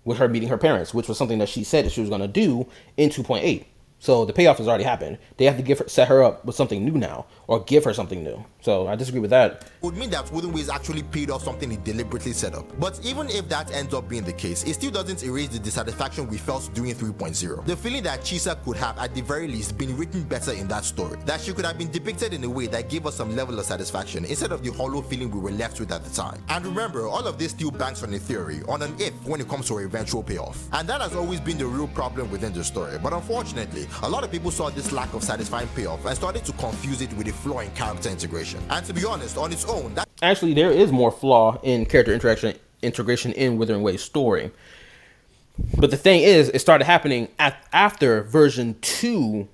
with her meeting her parents, which was something that she said that she was gonna do in 2.8. So the payoff has already happened. They have to set her up with something new now, or give her something new. So I disagree with that. Would mean that Wuthering Waves actually paid off something he deliberately set up. But even if that ends up being the case, it still doesn't erase the dissatisfaction we felt during 3.0. The feeling that Chisa could have, at the very least, been written better in that story. That she could have been depicted in a way that gave us some level of satisfaction, instead of the hollow feeling we were left with at the time. And remember, all of this still banks on a theory, on an if when it comes to our eventual payoff. And that has always been the real problem within the story. But unfortunately, a lot of people saw this lack of satisfying payoff and started to confuse it with a flaw in character integration. And to be honest, on its own, that Actually, there is more flaw in character integration in Wuthering Waves story. But the thing is, it started happening after version 2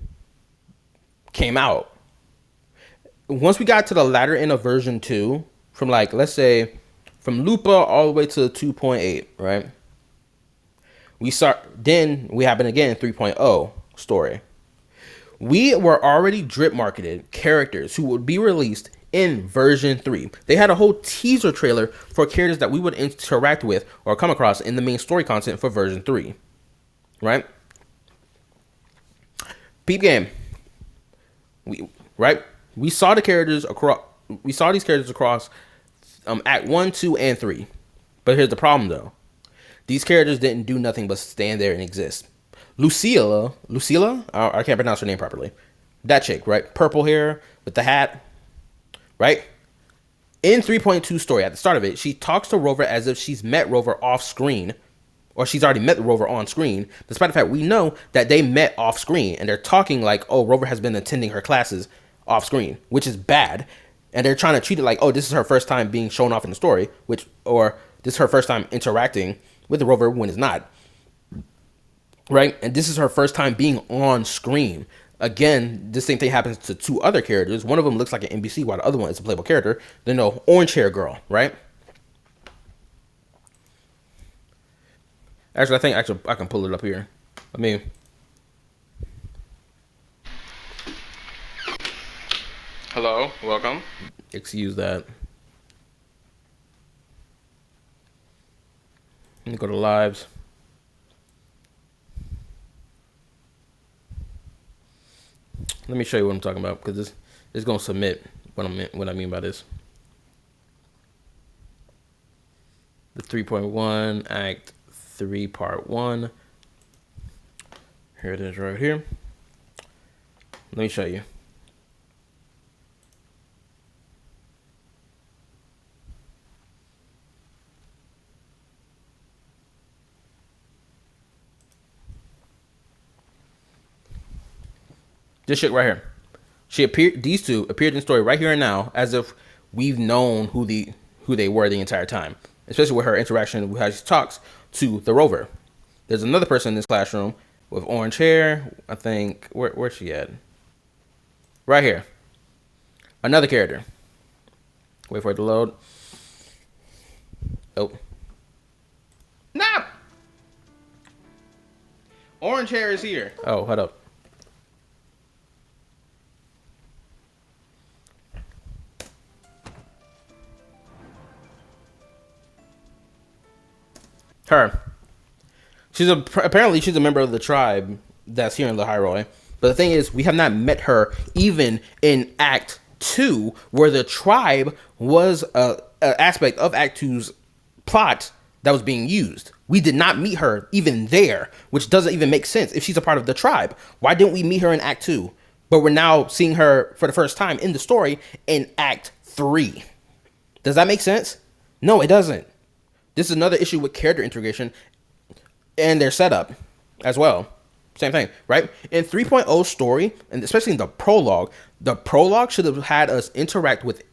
came out. Once we got to the latter end of version 2, from like, let's say, from Lupa all the way to 2.8, right? Then we happen again in 3.0 story. We were already drip marketed characters who would be released in version 3. They had a whole teaser trailer for characters that we would interact with or come across in the main story content for version 3. Right? Peep game. We saw the characters across. We saw these characters across Act 1, 2, and 3. But here's the problem, though. These characters didn't do nothing but stand there and exist. Lucilla, I can't pronounce her name properly. That chick, right? Purple hair with the hat, right? In 3.2 story, at the start of it, she talks to Rover as if she's met Rover off screen, or she's already met Rover on screen, despite the fact we know that they met off screen, and they're talking like, oh, Rover has been attending her classes off screen, which is bad. And they're trying to treat it like, oh, this is her first time being shown off in the story, or this is her first time interacting with the Rover when it's not. Right? And this is her first time being on screen. Again, the same thing happens to 2 other characters. One of them looks like an NPC, while the other one is a playable character. Then no, orange hair girl, right? Actually, I think I can pull it up here. I mean, hello, welcome. Excuse that. Let me go to lives. Let me show you what I'm talking about, because this is going to submit what I mean by this. The 3.1 Act 3 Part 1. Here it is right here. Let me show you. This shit right here. These 2 appeared in the story right here and now, as if we've known who they were the entire time. Especially with her interaction with how she talks to the Rover. There's another person in this classroom with orange hair. I think where's she at? Right here. Another character. Wait for it to load. Oh. Nah. Orange hair is here. Oh, hold up. Her. Apparently she's a member of the tribe that's here in Lehiroy. But the thing is, we have not met her even in Act 2, where the tribe was an aspect of Act 2's plot that was being used. We did not meet her even there, which doesn't even make sense. If she's a part of the tribe, why didn't we meet her in Act 2? But we're now seeing her for the first time in the story in Act 3. Does that make sense? No, it doesn't. This is another issue with character integration and their setup as well. Same thing, right? In 3.0 story, and especially in the prologue should have had us interact with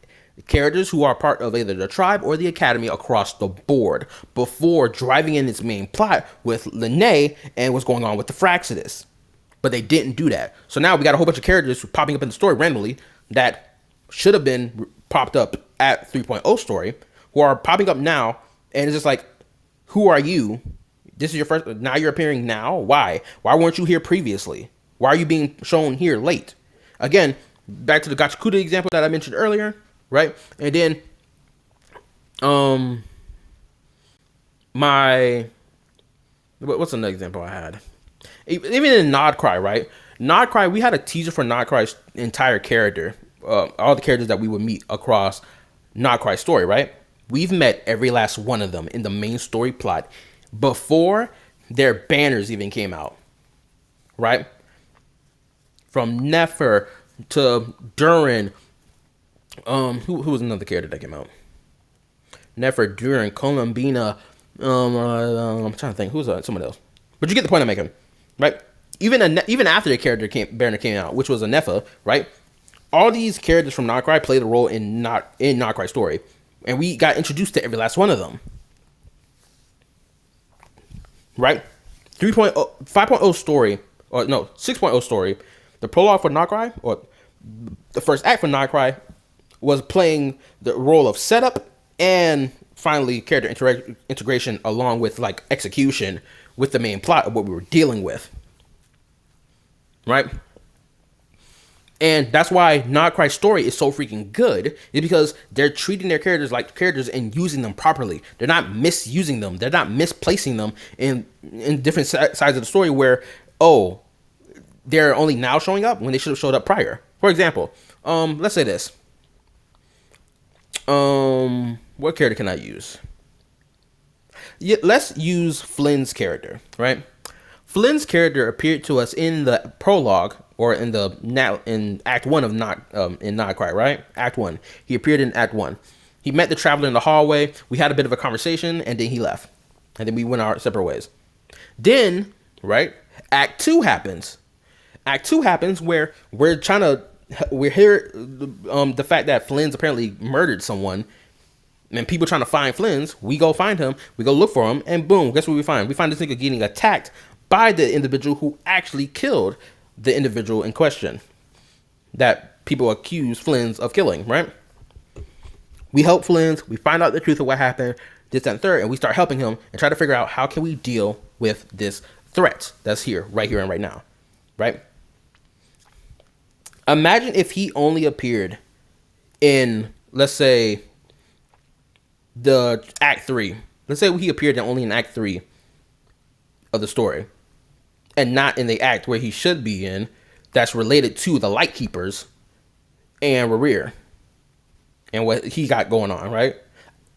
characters who are part of either the tribe or the academy across the board before driving in its main plot with Lene and what's going on with the Fraxidus. But they didn't do that. So now we got a whole bunch of characters popping up in the story randomly that should have been popped up at 3.0 story, who are popping up now. And it's just like, who are you? This is your first. Now you're appearing now. Why? Why weren't you here previously? Why are you being shown here late? Again, back to the Gachakuda example that I mentioned earlier, right? And then, what's another example I had? Even in Nod Cry, right? Nod Cry, we had a teaser for Nod Cry's entire character, all the characters that we would meet across Nod Cry's story, right? We've met every last one of them in the main story plot before their banners even came out, right? From Nefer to Durin, who was another character that came out? Nefer, Durin, Columbina, I'm trying to think who's someone else, but you get the point I'm making, right? Even after the character banner came out, which was a Nefer, right? All these characters from Nod Cry played a role in Nod Cry's story, and we got introduced to every last one of them, right? 3.0, 5.0 story, or no, 6.0 story. The prologue for Nod Cry, or the first act for Nod Cry, was playing the role of setup and finally character integration, along with like execution with the main plot of what we were dealing with, right? And that's why Nod Cry's story is so freaking good, is because they're treating their characters like characters and using them properly. They're not misusing them. They're not misplacing them in different sides of the story where, oh, they're only now showing up when they should have showed up prior. For example, let's say this. What character can I use? Yeah, let's use Flynn's character, right? Flynn's character appeared to us in the prologue, or in Act 1 of Nod Cry, right? Act 1. He appeared in Act 1. He met the traveler in the hallway. We had a bit of a conversation, and then he left. And then we went our separate ways. Then, right, Act 2 happens. Act 2 happens where we're here, the fact that Flynn's apparently murdered someone, and people trying to find Flynn's. We go find him. We go look for him, and boom, guess what we find? We find this nigga getting attacked by the individual who actually killed the individual in question that people accuse Flynn's of killing, right? We help Flynn's, we find out the truth of what happened, this, that, and third, and we start helping him and try to figure out how can we deal with this threat that's here, right here and right now, right? Imagine if he only appeared in, let's say, the Act 3. Let's say he appeared only in Act 3 of the story, and not in the act where he should be in, that's related to the Lightkeepers and Rerir and what he got going on, right?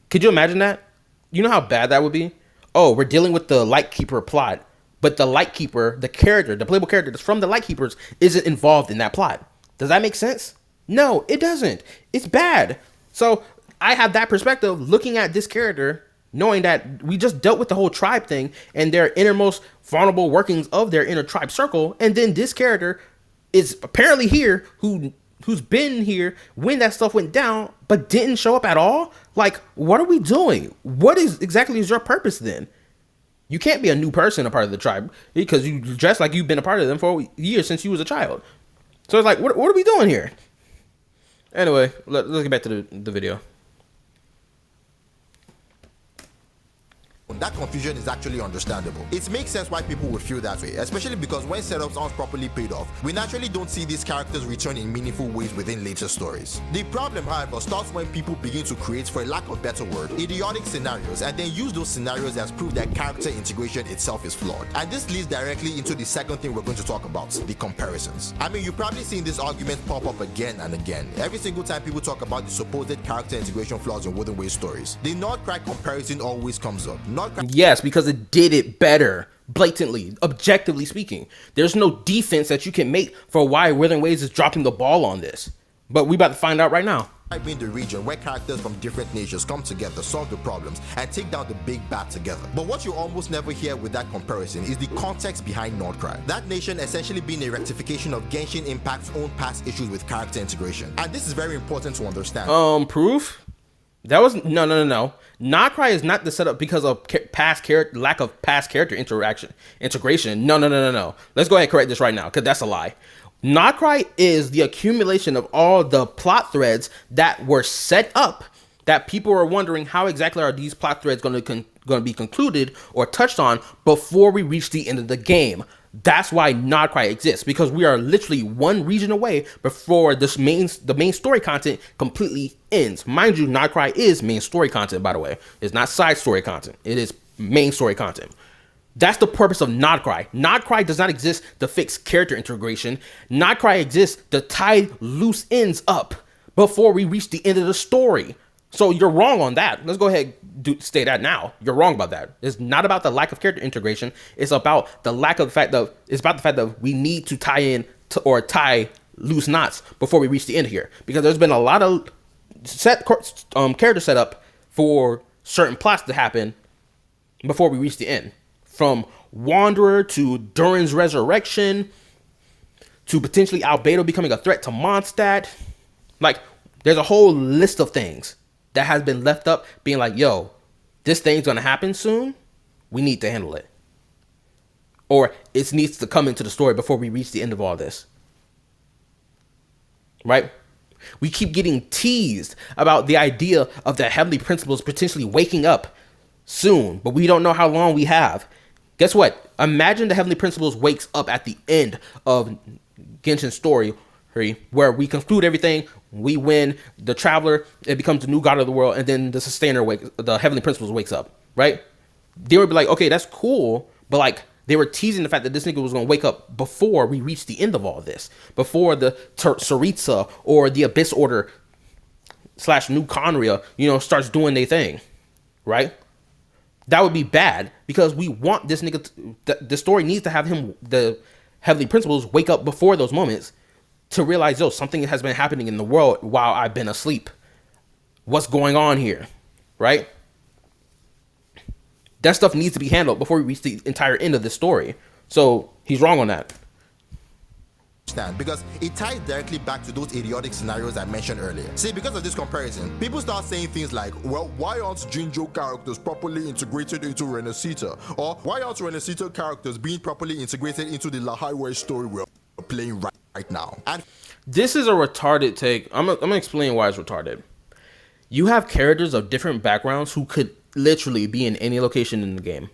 Could you imagine that? You know how bad that would be? Oh, we're dealing with the Lightkeeper plot, but the Lightkeeper, the character, the playable character that's from the Lightkeepers, isn't involved in that plot. Does that make sense? No, it doesn't. It's bad. So I have that perspective looking at this character, knowing that we just dealt with the whole tribe thing and their innermost vulnerable workings of their inner tribe circle, and then this character is apparently here who's been here when that stuff went down but didn't show up at all. Like, what are we doing? What exactly is your purpose then? You can't be a new person a part of the tribe because you dress like you've been a part of them for years since you was a child. So it's like, what are we doing here? Anyway, let's get back to the video. That confusion is actually understandable. It makes sense why people would feel that way, especially because when setups aren't properly paid off, we naturally don't see these characters return in meaningful ways within later stories. The problem, however, starts when people begin to create, for lack of a better word, idiotic scenarios, and then use those scenarios as proof that character integration itself is flawed. And this leads directly into the second thing we're going to talk about, the comparisons. I mean, you've probably seen this argument pop up again and again. Every single time people talk about the supposed character integration flaws in Wuthering stories, the Nod Cry comparison always comes up. Yes, because it did it better, blatantly, objectively speaking. There's no defense that you can make for why Wuthering Waves is dropping the ball on this. But we about to find out right now. Being the region where characters from different nations come together, solve the problems, and take down the big bad together. But what you almost never hear with that comparison is the context behind Nod Cry. That nation essentially being a rectification of Genshin Impact's own past issues with character integration. And this is very important to understand. Proof? That was no. Nod Cry is not the setup because of lack of past character integration. No. Let's go ahead and correct this right now, because that's a lie. Nod Cry is the accumulation of all the plot threads that were set up that people are wondering how exactly are these plot threads going to be concluded or touched on before we reach the end of the game. That's why Nodcry exists, because we are literally one region away before the main story content completely ends. Mind you, Nodcry is main story content, by the way. It's not side story content. It is main story content. That's the purpose of Nodcry. Nodcry does not exist to fix character integration. Nodcry exists to tie loose ends up before we reach the end of the story. So you're wrong on that. Let's go ahead and say that now. You're wrong about that. It's not about the lack of character integration. It's about the fact that we need to tie loose knots before we reach the end here. Because there's been a lot of character setup for certain plots to happen before we reach the end. From Wanderer to Durin's resurrection to potentially Albedo becoming a threat to Mondstadt. Like, there's a whole list of things that has been left up being like, yo, this thing's gonna happen soon. We need to handle it. Or it needs to come into the story before we reach the end of all this. Right? We keep getting teased about the idea of the Heavenly Principles potentially waking up soon, but we don't know how long we have. Guess what? Imagine the Heavenly Principles wakes up at the end of Genshin's story, where we conclude everything, we win, the Traveler, it becomes the new god of the world, and then the Sustainer, the Heavenly Principles wakes up, right? They would be like, okay, that's cool, but like, they were teasing the fact that this nigga was going to wake up before we reach the end of all this, before the Saritsa or the Abyss Order / New Conria, starts doing their thing, right? That would be bad, because we want this nigga, the story needs to have him, the Heavenly Principles, wake up before those moments to realize, yo, something has been happening in the world while I've been asleep. What's going on here, right? That stuff needs to be handled before we reach the entire end of the story. So he's wrong on that. Because it ties directly back to those idiotic scenarios I mentioned earlier. See, because of this comparison, people start saying things like, well, why aren't Jinjo characters properly integrated into Renacita? Or why aren't Renacita characters being properly integrated into the Lahai story we're playing right now? And this is a retarded take. I'm gonna explain why it's retarded. You have characters of different backgrounds who could literally be in any location in the game.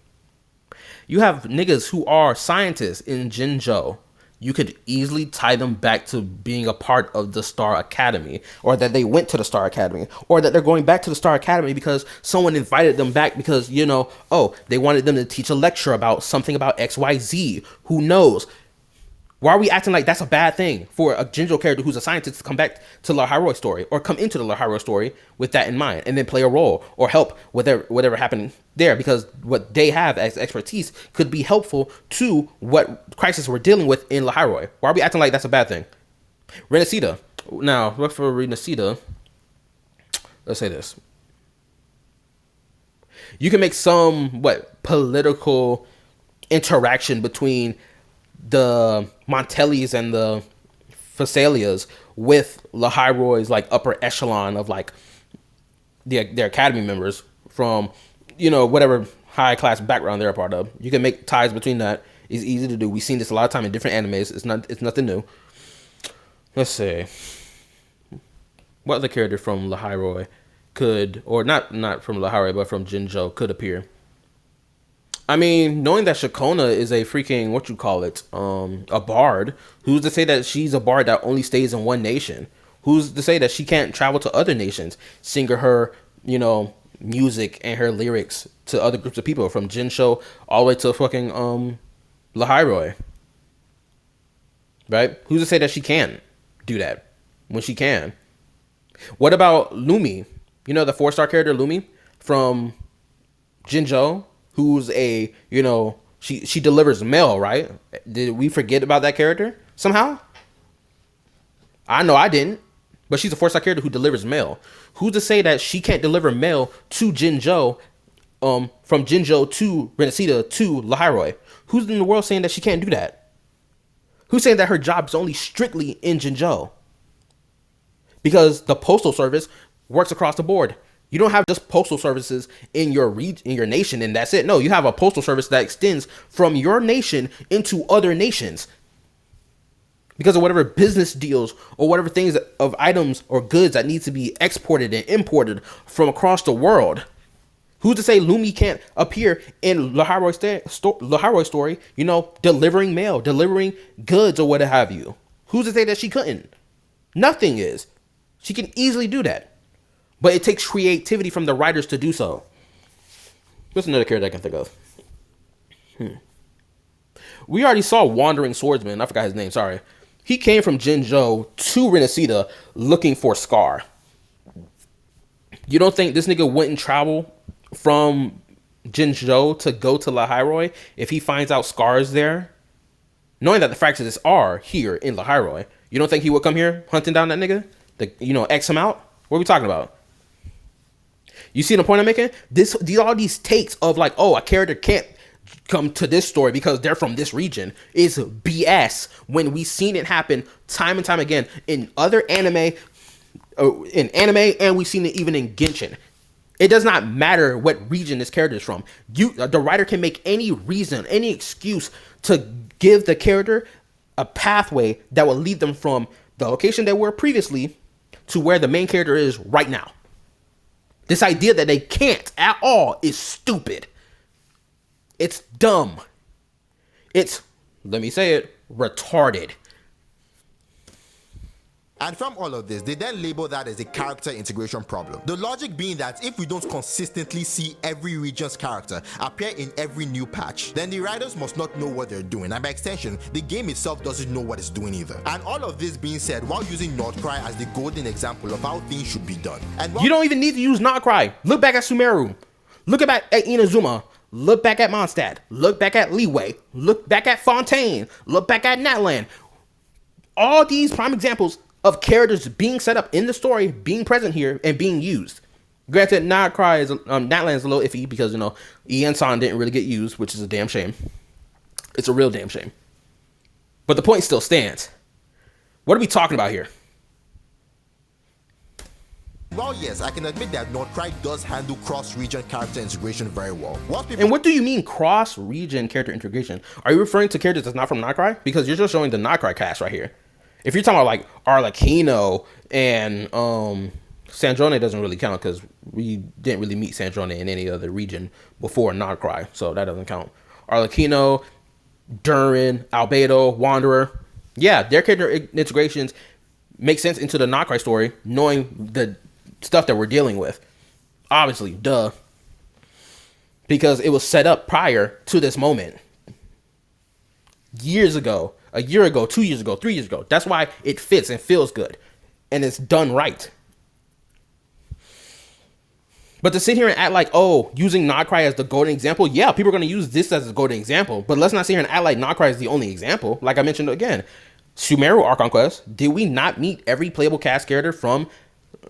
You have niggas who are scientists in Jinzhou. You could easily tie them back to being a part of the Star Academy, or that they went to the Star Academy, or that they're going back to the Star Academy because someone invited them back because, they wanted them to teach a lecture about something about XYZ. Who knows? Why are we acting like that's a bad thing for a Jinjo character who's a scientist to come back to La Hyrule story, or come into the La Hyrule story with that in mind, and then play a role or help with whatever happened there, because what they have as expertise could be helpful to what crisis we're dealing with in La Hyrule. Why are we acting like that's a bad thing? Renacita. Now, look for Renacita. Let's say this. You can make some, political interaction between the Montellis and the Phasalias with Lahyroy's upper echelon of their academy members from whatever high class background they're a part of. You can make ties between that. It's easy to do. We've seen this a lot of time in different animes. It's nothing new. Let's see. What other character from Lahyroy could, or not from Lahyroy, but from Jinzhou could appear? I mean, knowing that Shakona is a freaking, a bard, who's to say that she's a bard that only stays in one nation? Who's to say that she can't travel to other nations, sing her, music and her lyrics to other groups of people, from Jinzhou all the way to fucking Lahyroy? Right? Who's to say that she can't do that when she can? What about Lumi? The 4-star character Lumi from Jinzhou, who's a, she delivers mail, right? Did we forget about that character somehow? I know I didn't, but she's a 4-star character who delivers mail. Who's to say that she can't deliver mail to Jinzhou, from Jinzhou to Renacita to Lahyroy? Who's in the world saying that she can't do that? Who's saying that her job is only strictly in Jinzhou? Because the postal service works across the board. You don't have just postal services in your nation and that's it. No, you have a postal service that extends from your nation into other nations. because of whatever business deals or whatever things of items or goods that need to be exported and imported from across the world. Who's to say Lumi can't appear in Laharoi's story, you know, delivering mail, delivering goods or what have you? Who's to say that she couldn't? Nothing is. She can easily do that. But it takes creativity from the writers to do so. What's another character I can think of? We already saw Wandering Swordsman. I forgot his name, sorry. He came from Jinzhou to Renesita looking for Scar. You don't think this nigga wouldn't travel from Jinzhou to go to Lahairoi if he finds out Scar's there? Knowing that the Fraxises are here in Lahairoi, you don't think he would come here hunting down that nigga? X him out? What are we talking about? You see the point I'm making? All these takes of like, oh, a character can't come to this story because they're from this region is BS when we've seen it happen time and time again in other anime, and we've seen it even in Genshin. It does not matter what region this character is from. The writer can make any reason, any excuse to give the character a pathway that will lead them from the location they were previously to where the main character is right now. This idea that they can't at all is stupid. It's dumb. It's, let me say it, retarded. And from all of this, they then label that as a character integration problem. The logic being that if we don't consistently see every region's character appear in every new patch, then the writers must not know what they're doing, and by extension, the game itself doesn't know what it's doing either. And all of this being said while using Nordcry as the golden example of how things should be done. And you don't even need to use Nordcry. Look back at Sumeru. Look back at Inazuma. Look back at Mondstadt. Look back at Leeway. Look back at Fontaine. Look back at Natlan. All these prime examples of characters being set up in the story, being present here, and being used. Granted, Natlan is a little iffy because, Ian-san didn't really get used, which is a damn shame. It's a real damn shame. But the point still stands. What are we talking about here? Well, yes, I can admit that Nordcry does handle cross-region character integration very well. And what do you mean cross-region character integration? Are you referring to characters that's not from Nordcry? Because you're just showing the Nordcry cast right here. If you're talking about like Arlecchino and Sandrone doesn't really count because we didn't really meet Sandrone in any other region before Nordcry, so that doesn't count. Arlecchino, Durin, Albedo, Wanderer, yeah, their character integrations make sense into the Nordcry story, knowing the stuff that we're dealing with. Obviously, duh, because it was set up prior to this moment, years ago. A year ago, 2 years ago, 3 years ago. That's why it fits and feels good. And it's done right. But to sit here and act like, oh, using Nordcry as the golden example, yeah, people are going to use this as a golden example. But let's not sit here and act like Nordcry is the only example. Like I mentioned again, Sumeru Archon Quest, did we not meet every playable cast character from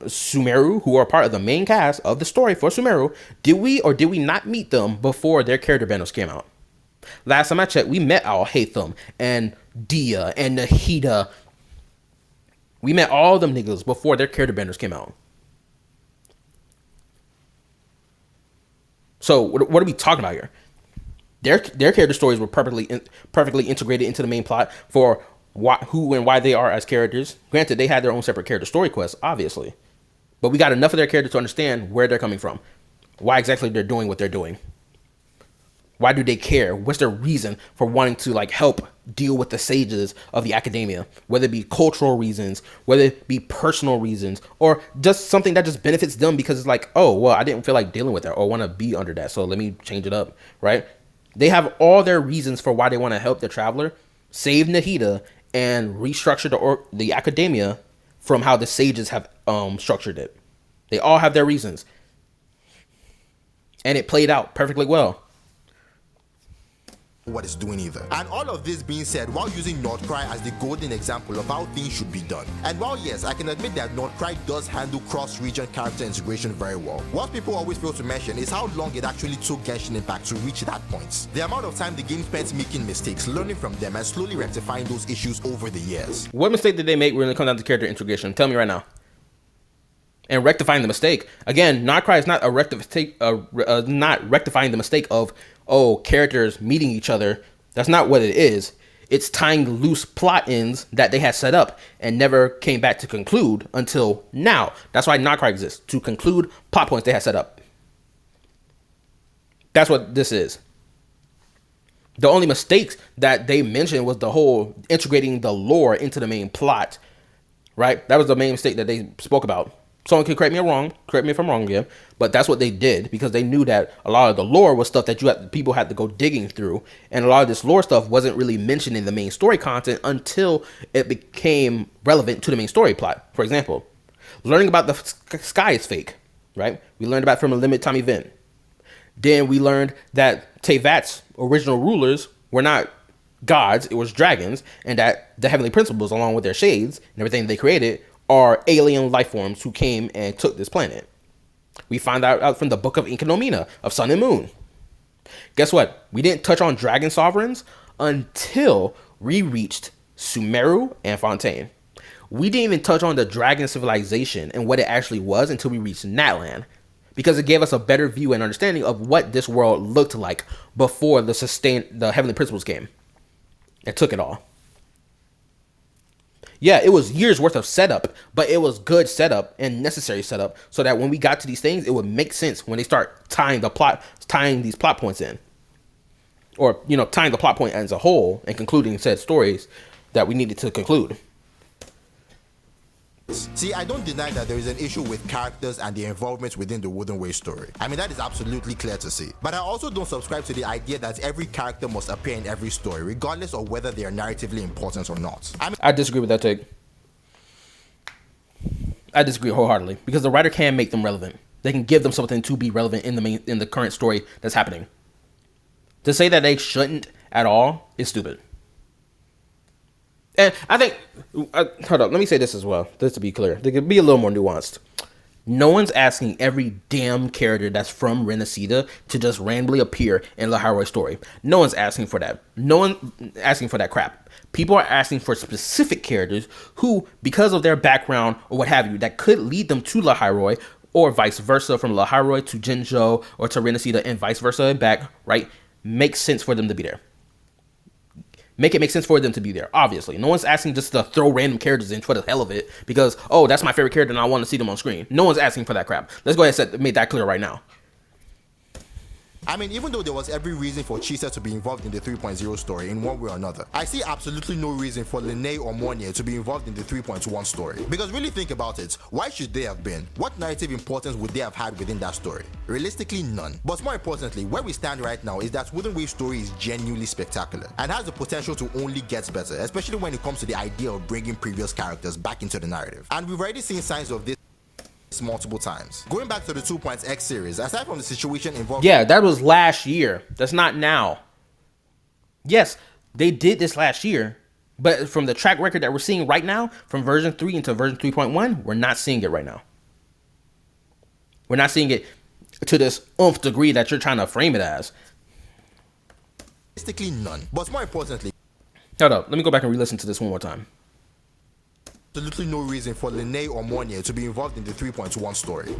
Sumeru who are part of the main cast of the story for Sumeru? Did we or did we not meet them before their character bundles came out? Last time I checked, we met Al-Haytham and Dia and Nahida. We met all them niggas before their character benders came out. So what are we talking about here? Their character stories were perfectly integrated into the main plot for who and why they are as characters. Granted, they had their own separate character story quests, obviously. But we got enough of their characters to understand where they're coming from. Why exactly they're doing what they're doing. Why do they care? What's their reason for wanting to help deal with the sages of the academia? Whether it be cultural reasons, whether it be personal reasons, or just something that just benefits them because it's like, oh, well, I didn't feel like dealing with that or want to be under that, so let me change it up, right? They have all their reasons for why they want to help the traveler, save Nahida, and restructure the academia from how the sages have structured it. They all have their reasons. And it played out perfectly well. What it's doing either. And all of this being said while using Nordcry as the golden example of how things should be done. And while yes, I can admit that Nordcry does handle cross-region character integration very well, what people always fail to mention is how long it actually took Genshin Impact to reach that point. The amount of time the game spent making mistakes, learning from them, and slowly rectifying those issues over the years. What mistake did they make when it comes down to character integration? Tell me right now. And rectifying the mistake. Again, Nordcry is not not rectifying the mistake of, oh, characters meeting each other. That's not what it is. It's tying loose plot ends that they had set up and never came back to conclude until now. That's why Nightcry exists, to conclude plot points they had set up. That's what this is. The only mistakes that they mentioned was the whole integrating the lore into the main plot, right? That was the main mistake that they spoke about. Someone could correct me if I'm wrong again, but that's what they did because they knew that a lot of the lore was stuff that people had to go digging through, and a lot of this lore stuff wasn't really mentioned in the main story content until it became relevant to the main story plot. For example, learning about the sky is fake, right? We learned about it from a limited time event. Then we learned that Teyvat's original rulers were not gods, it was dragons, and that the heavenly principles, along with their shades and everything they created, are alien life forms who came and took this planet. We find out from the Book of Inkanomina of Sun and Moon. Guess what? We didn't touch on dragon sovereigns until we reached Sumeru and Fontaine. We didn't even touch on the dragon civilization and what it actually was until we reached Natlan, because it gave us a better view and understanding of what this world looked like before the heavenly principles came and took it all. Yeah, it was years worth of setup, but it was good setup and necessary setup so that when we got to these things, it would make sense when they start tying these plot points in. Or, tying the plot point as a whole and concluding said stories that we needed to conclude. See, I don't deny that there is an issue with characters and their involvement within the Wooden Way story. I mean, that is absolutely clear to see. But I also don't subscribe to the idea that every character must appear in every story, regardless of whether they are narratively important or not. I disagree with that take. I disagree wholeheartedly because the writer can make them relevant. They can give them something to be relevant in the current story that's happening. To say that they shouldn't at all is stupid. And I think, hold up, let me say this as well, just to be clear. They could be a little more nuanced. No one's asking every damn character that's from Renesita to just randomly appear in the Highway story. No one's asking for that. No one's asking for that crap. People are asking for specific characters who, because of their background or what have you, that could lead them to Lahairoi, or vice versa, from Lahairoi to Jinzhou or to Renesita and vice versa and back, right? Makes sense for them to be there. Make it make sense for them to be there, obviously. No one's asking just to throw random characters in for the hell of it because, oh, that's my favorite character and I want to see them on screen. No one's asking for that crap. Let's go ahead and make that clear right now. I mean, even though there was every reason for Chisa to be involved in the 3.0 story in one way or another, I see absolutely no reason for Linné or Mournier to be involved in the 3.1 story. Because really think about it, why should they have been? What narrative importance would they have had within that story? Realistically, none. But more importantly, where we stand right now is that Wooden Wave's story is genuinely spectacular and has the potential to only get better, especially when it comes to the idea of bringing previous characters back into the narrative. And we've already seen signs of this multiple times. Going back to the 2.x series, aside from the situation involved, yeah, that was last year. That's not now. Yes, they did this last year, but from the track record that we're seeing right now, from version 3 into version 3.1, we're not seeing it right now. We're not seeing it to this oomph degree that you're trying to frame it as. Realistically, none. But more importantly, hold up, let me go back and re-listen to this one more time. Absolutely no reason for Linné or Mournier to be involved in the 3.1 story.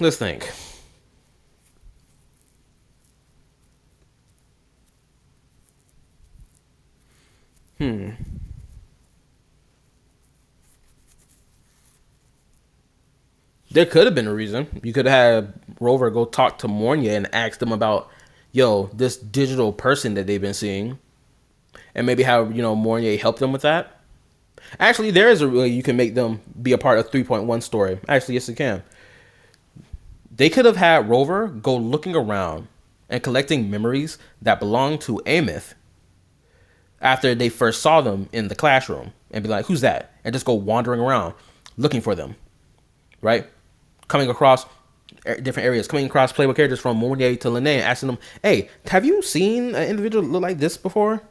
Let's think. There could have been a reason. You could have had Rover go talk to Mournier and ask them about, this digital person that they've been seeing. And maybe have, Mournier help them with that. Actually, there is a way you can make them be a part of 3.1 story. Actually, yes, you can. They could have had Rover go looking around and collecting memories that belong to Amith after they first saw them in the classroom and be like, who's that? And just go wandering around looking for them, right? Coming across different areas, coming across playable characters from Mournier to Linné and asking them, hey, have you seen an individual look like this before?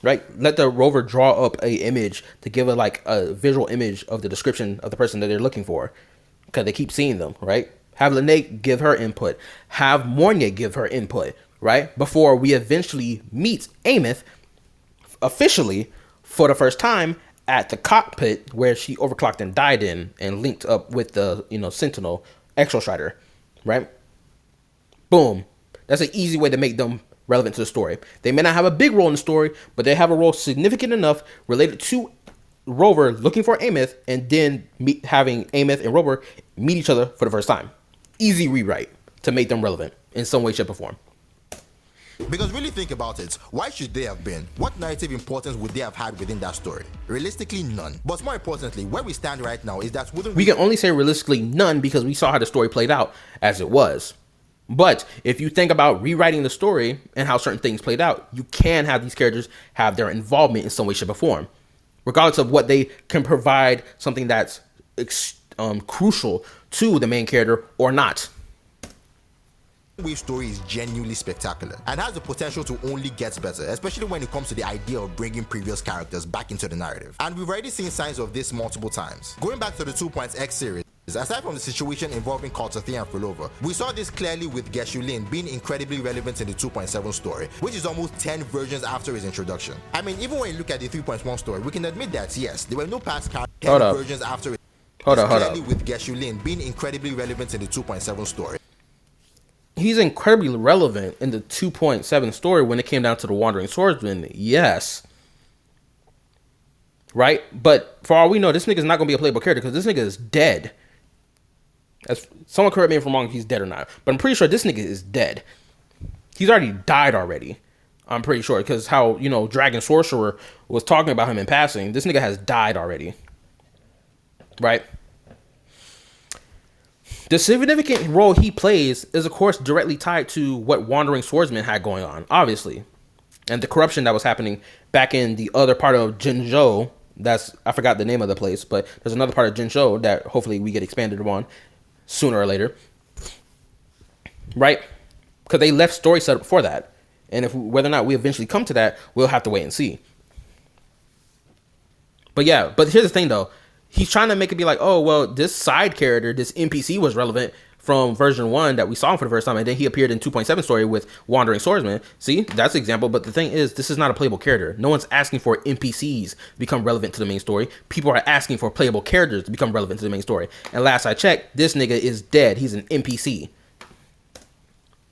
Right? Let the Rover draw up a image to give a visual image of the description of the person that they're looking for, because they keep seeing them, right? Have Linné give her input. Have Mournier give her input, right? Before we eventually meet Amith officially for the first time at the cockpit where she overclocked and died in and linked up with the, Sentinel Exo Strider, right? Boom. That's an easy way to make them relevant to the story. They may not have a big role in the story, but they have a role significant enough related to Rover looking for Amos, and then having Amos and Rover meet each other for the first time. Easy rewrite to make them relevant in some way, shape, or form. Because really think about it, why should they have been? What narrative importance would they have had within that story? Realistically, none. But more importantly, where we stand right now is that we can only say realistically none because we saw how the story played out as it was. But if you think about rewriting the story and how certain things played out, you can have these characters have their involvement in some way, shape, or form, regardless of what they can provide, something that's crucial to the main character or not. Wave story is genuinely spectacular and has the potential to only get better, especially when it comes to the idea of bringing previous characters back into the narrative. And we've already seen signs of this multiple times. Going back to the 2.x series, aside from the situation involving KallaTheYapper and Fulova, we saw this clearly with Geshu-Lin being incredibly relevant in the 2.7 story, which is almost 10 versions after his introduction. I mean, even when you look at the 3.1 story, we can admit that yes, there were no past characters 10 versions after it. Hold up. With Geshu-Lin being incredibly relevant in the 2.7 story. He's incredibly relevant in the 2.7 story when it came down to the Wandering Swordsman, yes. Right? But for all we know, this nigga's not going to be a playable character because this nigga is dead. Someone correct me if I'm wrong if he's dead or not. But I'm pretty sure this nigga is dead. He's already died already. I'm pretty sure. Because how, Dragon Sorcerer was talking about him in passing. This nigga has died already. Right? The significant role he plays is, of course, directly tied to what Wandering Swordsman had going on, obviously. And the corruption that was happening back in the other part of Jinzhou. I forgot the name of the place, but there's another part of Jinzhou that hopefully we get expanded upon sooner or later. Right? Because they left story set up for that. And whether or not we eventually come to that, we'll have to wait and see. But yeah, here's the thing though. He's trying to make it be like, oh, well, this side character, this NPC was relevant from version 1 that we saw him for the first time, and then he appeared in 2.7 story with Wandering Swordsman. See, that's an example, but the thing is, this is not a playable character. No one's asking for NPCs to become relevant to the main story. People are asking for playable characters to become relevant to the main story. And last I checked, this nigga is dead. He's an NPC.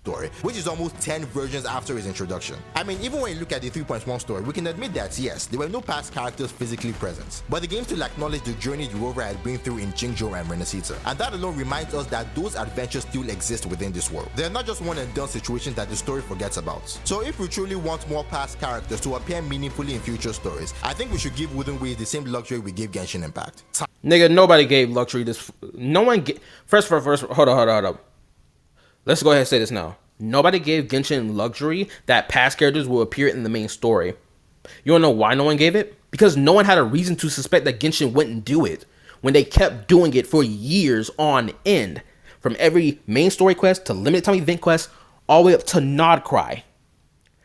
Story, which is almost 10 versions after his introduction. I mean, even when you look at the 3.1 story, we can admit that yes, there were no past characters physically present, but the game still acknowledged the journey the Rover had been through in Jingzhou and Renacita, and that alone reminds us that those adventures still exist within this world. They're not just one and done situations that the story forgets about. So if we truly want more past characters to appear meaningfully in future stories, I think we should give Wuthering the same luxury we gave Genshin Impact. Nigga, nobody gave luxury this. No one first, hold on. Let's go ahead and say this now. Nobody gave Genshin luxury that past characters will appear in the main story. You wanna know why no one gave it? Because no one had a reason to suspect that Genshin wouldn't do it when they kept doing it for years on end. From every main story quest to limited time event quest, all the way up to Nod Cry.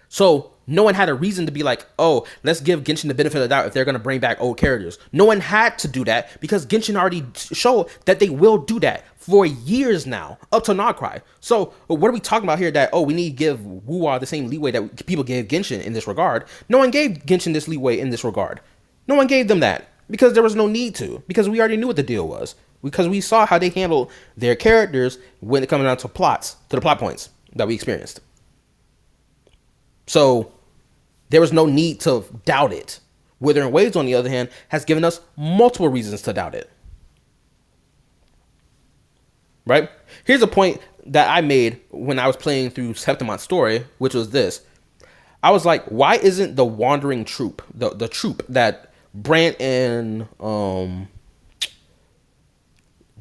So no one had a reason to be like, oh, let's give Genshin the benefit of the doubt if they're going to bring back old characters. No one had to do that because Genshin already showed that they will do that for years now, up to Nod Cry. So what are we talking about here that, oh, we need to give Wuwa the same leeway that people gave Genshin in this regard? No one gave Genshin this leeway in this regard. No one gave them that because there was no need to, because we already knew what the deal was, because we saw how they handled their characters when it comes down to the plot points that we experienced. So there was no need to doubt it. Wuthering Waves, on the other hand, has given us multiple reasons to doubt it. Right? Here's a point that I made when I was playing through Septimon's story, which was this. I was like, why isn't the Wandering Troop, the troop that Brant and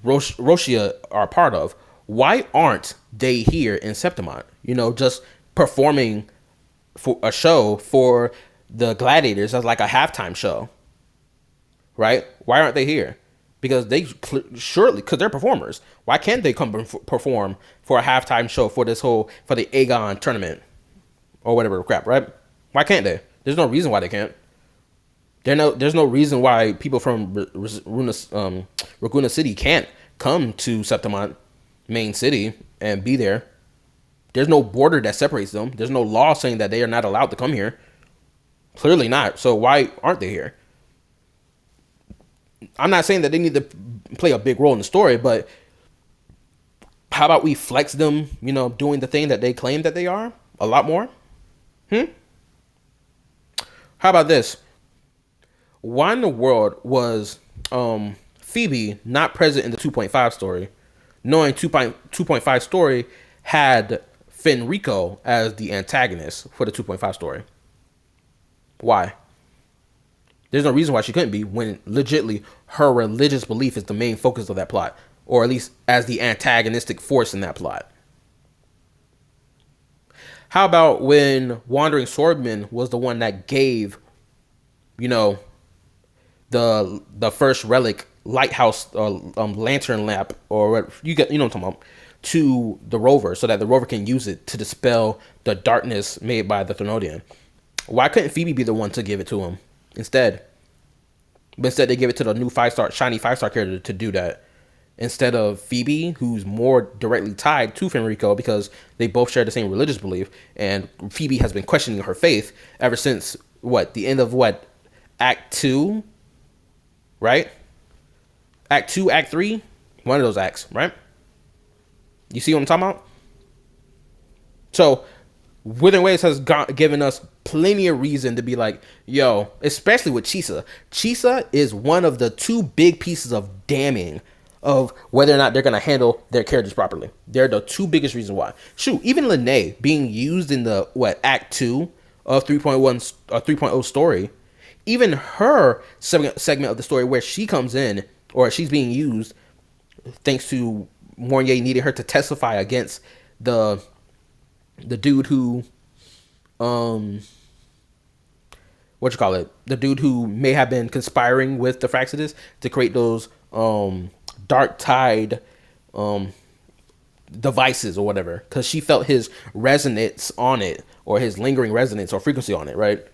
Roshia are part of, why aren't they here in Septimon? Just performing for a show for the gladiators as like a halftime show, right? Why aren't they here? Because because they're performers. Why can't they come perform for a halftime show for for the Aegon tournament or whatever crap, right? Why can't they? There's no reason why they can't. There's no reason why people from Raguna City can't come to Septimon main city and be there. There's no border that separates them. There's no law saying that they are not allowed to come here. Clearly not. So why aren't they here? I'm not saying that they need to play a big role in the story, but how about we flex them, doing the thing that they claim that they are a lot more? How about this? Why in the world was Phoebe not present in the 2.5 story, knowing 2.5 story had Fenrico as the antagonist for the 2.5 story? Why? There's no reason why she couldn't be when legitly her religious belief is the main focus of that plot, or at least as the antagonistic force in that plot. How about when Wandering Swordman was the one that gave, the first relic lighthouse lantern lamp, or what you get, what I'm talking about, to the rover so that the rover can use it to dispel the darkness made by the Thermodian? Why couldn't Phoebe be the one to give it to him instead? But instead they give it to the new shiny 5-star character to do that, instead of Phoebe, who's more directly tied to Fenrico because they both share the same religious belief, and Phoebe has been questioning her faith ever since the end of Act 2, right? Act 2, Act 3, one of those acts, right? You see what I'm talking about? So Wuthering Waves has given us plenty of reason to be like, yo, especially with Chisa. Chisa is one of the two big pieces of damning of whether or not they're going to handle their characters properly. They're the two biggest reasons why. Shoot, even Lene being used in the, Act 2 of 3.1 or 3.0 story, even her segment of the story where she comes in, or she's being used, thanks to Mournier needing her to testify against the dude who, the dude who may have been conspiring with the Fraxidus to create those dark tide devices or whatever, because she felt his resonance on it, or his lingering resonance or frequency on it, right?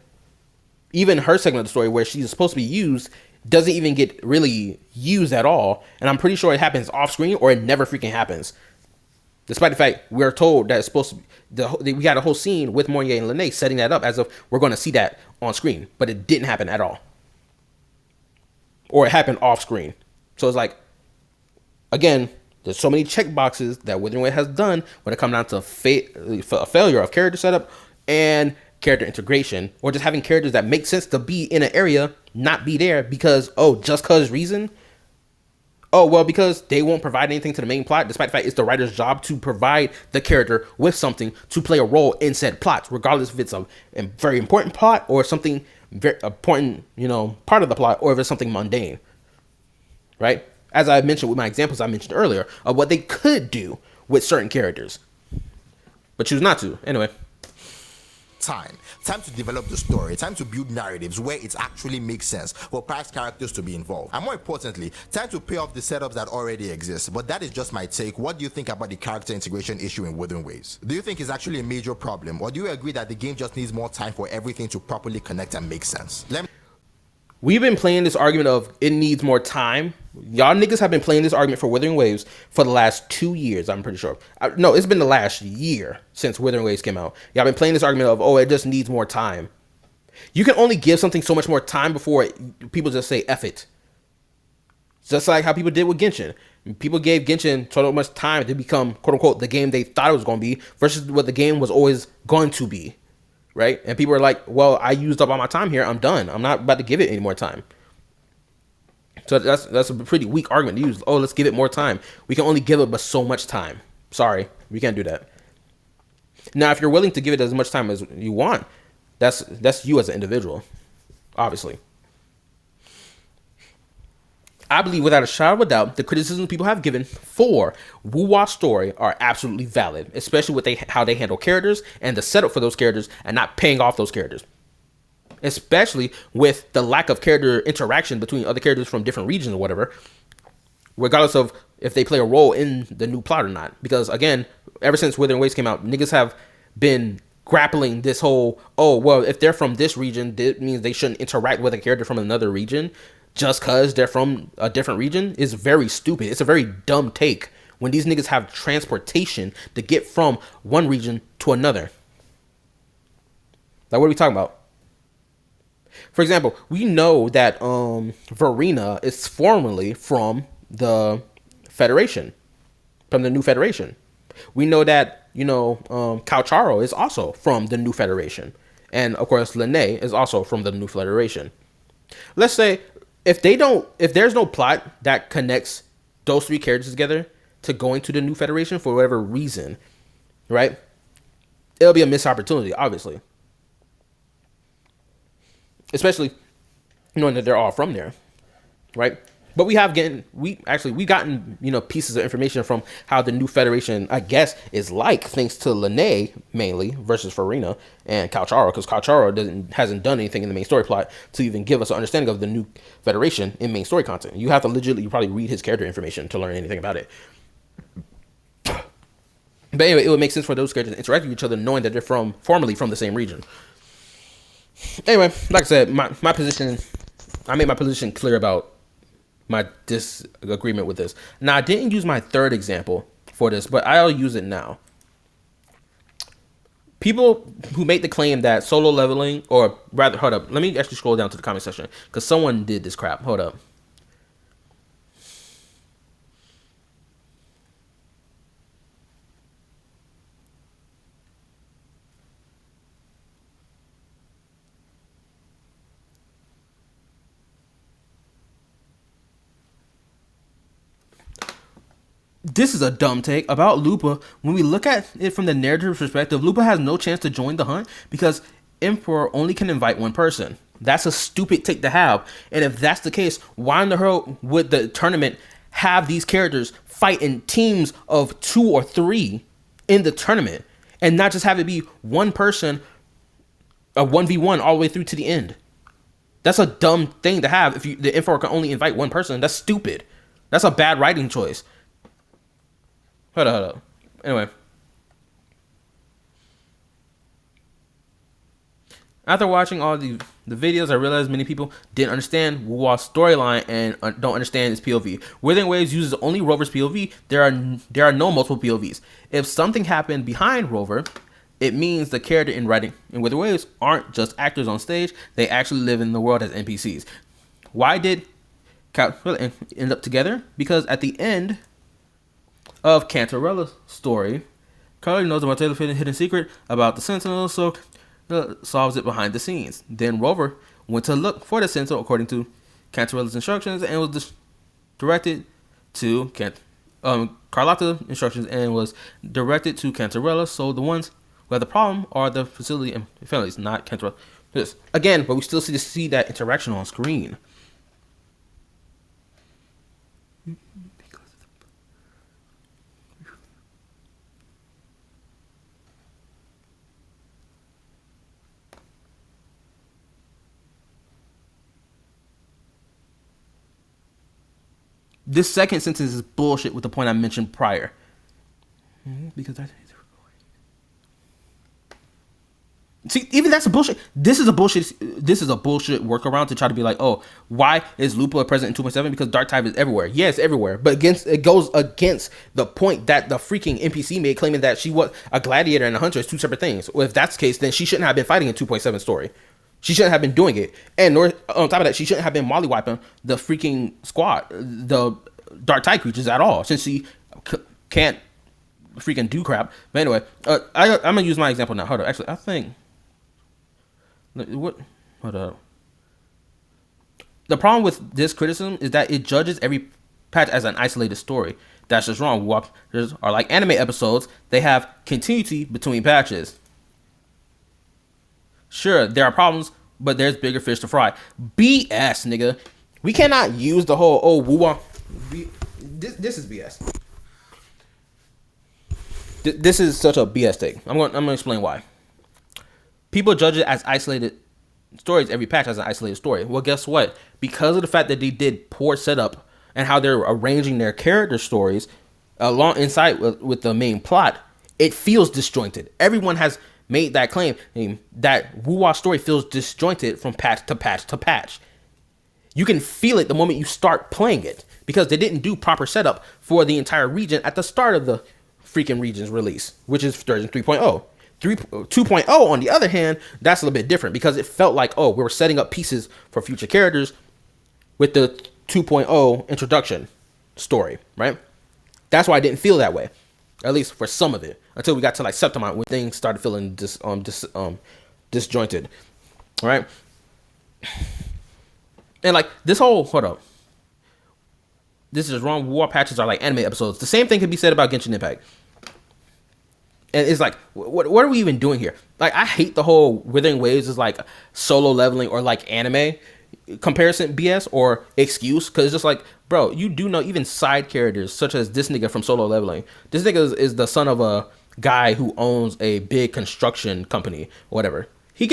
Even her segment of the story where she's supposed to be used doesn't even get really used at all, and I'm pretty sure it happens off screen, or it never freaking happens. Despite the fact we're told that it's supposed to be, we got a whole scene with Mournier and Lene setting that up as if we're going to see that on screen, but it didn't happen at all, or it happened off screen. So it's like, again, there's so many check boxes that Wuthering Waves has done when it comes down to a failure of character setup and character integration, or just having characters that make sense to be in an area not be there because, just cause reason. Because they won't provide anything to the main plot, despite the fact it's the writer's job to provide the character with something to play a role in said plots, regardless if it's a very important plot or something very important, part of the plot, or if it's something mundane, right? As I mentioned with my examples I mentioned earlier of what they could do with certain characters, but choose not to. Anyway. Time to develop the story, time to build narratives where it actually makes sense for past characters to be involved, and more importantly, time to pay off the setups that already exist. But that is just my take. What do you think about the character integration issue in Wuthering Waves? Do you think it's actually a major problem, or do you agree that the game just needs more time for everything to properly connect and make sense? We've been playing this argument of it needs more time. Y'all niggas have been playing this argument for Wuthering Waves for the last 2 years, I'm pretty sure. No, it's been the last year since Wuthering Waves came out. Y'all been playing this argument of, it just needs more time. You can only give something so much more time before people just say F it. Just like how people did with Genshin. People gave Genshin so much time to become, quote unquote, the game they thought it was going to be versus what the game was always going to be. Right? And people are like, well, I used up all my time here. I'm done. I'm not about to give it any more time. So that's a pretty weak argument to use. Let's give it more time. We can only give it but so much time. Sorry, we can't do that. Now, if you're willing to give it as much time as you want, that's you as an individual, obviously. I believe without a shadow of a doubt, the criticisms people have given for Wuwa's story are absolutely valid, especially with how they handle characters and the setup for those characters and not paying off those characters. Especially with the lack of character interaction between other characters from different regions or whatever, regardless of if they play a role in the new plot or not. Because again, ever since Wuthering Waves came out, niggas have been grappling this whole, if they're from this region, that means they shouldn't interact with a character from another region. Just because they're from a different region is very stupid. It's a very dumb take when these niggas have transportation to get from one region to another. Like, what are we talking about? For example, we know that Verena is formerly from the Federation, from the New Federation. We know that, Calcharo is also from the New Federation. And of course, Lene is also from the New Federation. Let's say if there's no plot that connects those three characters together to going to the New Federation for whatever reason, right? It'll be a missed opportunity, obviously. Especially knowing that they're all from there, right? But we gotten pieces of information from how the New Federation, I guess, is like, thanks to Lene mainly versus Farina and Kalcharo, because Kalcharo hasn't done anything in the main story plot to even give us an understanding of the New Federation in main story content. You have to legitimately probably read his character information to learn anything about it. But anyway, it would make sense for those characters to interact with each other, knowing that they're formerly from the same region. Anyway, like I said, I made my position clear about my disagreement with this. Now, I didn't use my third example for this, but I'll use it now. People who make the claim that solo leveling, or rather, hold up, let me actually scroll down to the comment section, because someone did this crap. Hold up. This is a dumb take about Lupa. When we look at it from the narrative perspective, Lupa has no chance to join the hunt because Emperor only can invite one person. That's a stupid take to have. And if that's the case, why in the hell would the tournament have these characters fight in teams of 2 or 3 in the tournament and not just have it be one person, a 1v1 all the way through to the end? That's a dumb thing to have. If the Emperor can only invite one person, that's stupid. That's a bad writing choice. Hold up. Anyway. After watching all the videos, I realized many people didn't understand Wuwa's storyline and don't understand his POV. Withering Waves uses only Rover's POV. There are no multiple POVs. If something happened behind Rover, it means the character in Withering Waves aren't just actors on stage. They actually live in the world as NPCs. Why did Cal end up together? Because at the end of Cantarella's story, Carly knows about Taylor's hidden secret about the Sentinel, so solves it behind the scenes. Then Rover went to look for the Sentinel according to Cantarella's instructions and was directed to Carlotta's instructions and was directed to Cantarella. So the ones who have the problem are the facility and families, not Cantarella. This again, but we still see that interaction on screen. This second sentence is bullshit with the point I mentioned prior. Because that's... See, even that's a bullshit. This is a bullshit workaround to try to be like, oh, why is Lupa present in 2.7? Because Dark Tide is everywhere. Yeah, it's everywhere. But it goes against the point that the freaking NPC made, claiming that she was a gladiator and a hunter is 2 separate things. Well, if that's the case, then she shouldn't have been fighting in 2.7 story. She shouldn't have been doing it. And on top of that, she shouldn't have been mollywiping the freaking squad, the Dark Tide creatures at all, since she can't freaking do crap. But anyway, I'm going to use my example now. Hold on. Actually, I think... What? Hold up. The problem with this criticism is that it judges every patch as an isolated story. That's just wrong. Walkers are like anime episodes. They have continuity between patches. Sure, there are problems, but there's bigger fish to fry. BS, nigga. We cannot use the whole, Wuwa. This is BS. This is such a BS thing. I'm gonna explain why. People judge it as isolated stories. Every patch has an isolated story. Well, guess what? Because of the fact that they did poor setup and how they're arranging their character stories along inside with the main plot, it feels disjointed. Everyone has made that claim that Wuwa's story feels disjointed from patch to patch to patch. You can feel it the moment you start playing it because they didn't do proper setup for the entire region at the start of the freaking region's release, which is version 3.0. 2.0 on the other hand, that's a little bit different because it felt like, we were setting up pieces for future characters with the 2.0 introduction story, right? That's why I didn't feel that way, at least for some of it, until we got to like Septimont when things started feeling disjointed. All right. And like this whole, hold up. This is wrong. War patches are like anime episodes. The same thing can be said about Genshin Impact. And it's like, what are we even doing here? Like, I hate the whole Withering Waves is like solo leveling or like anime comparison BS or excuse. Because it's just like, bro, you do know even side characters such as this nigga from Solo Leveling. This nigga is the son of a guy who owns a big construction company, whatever. He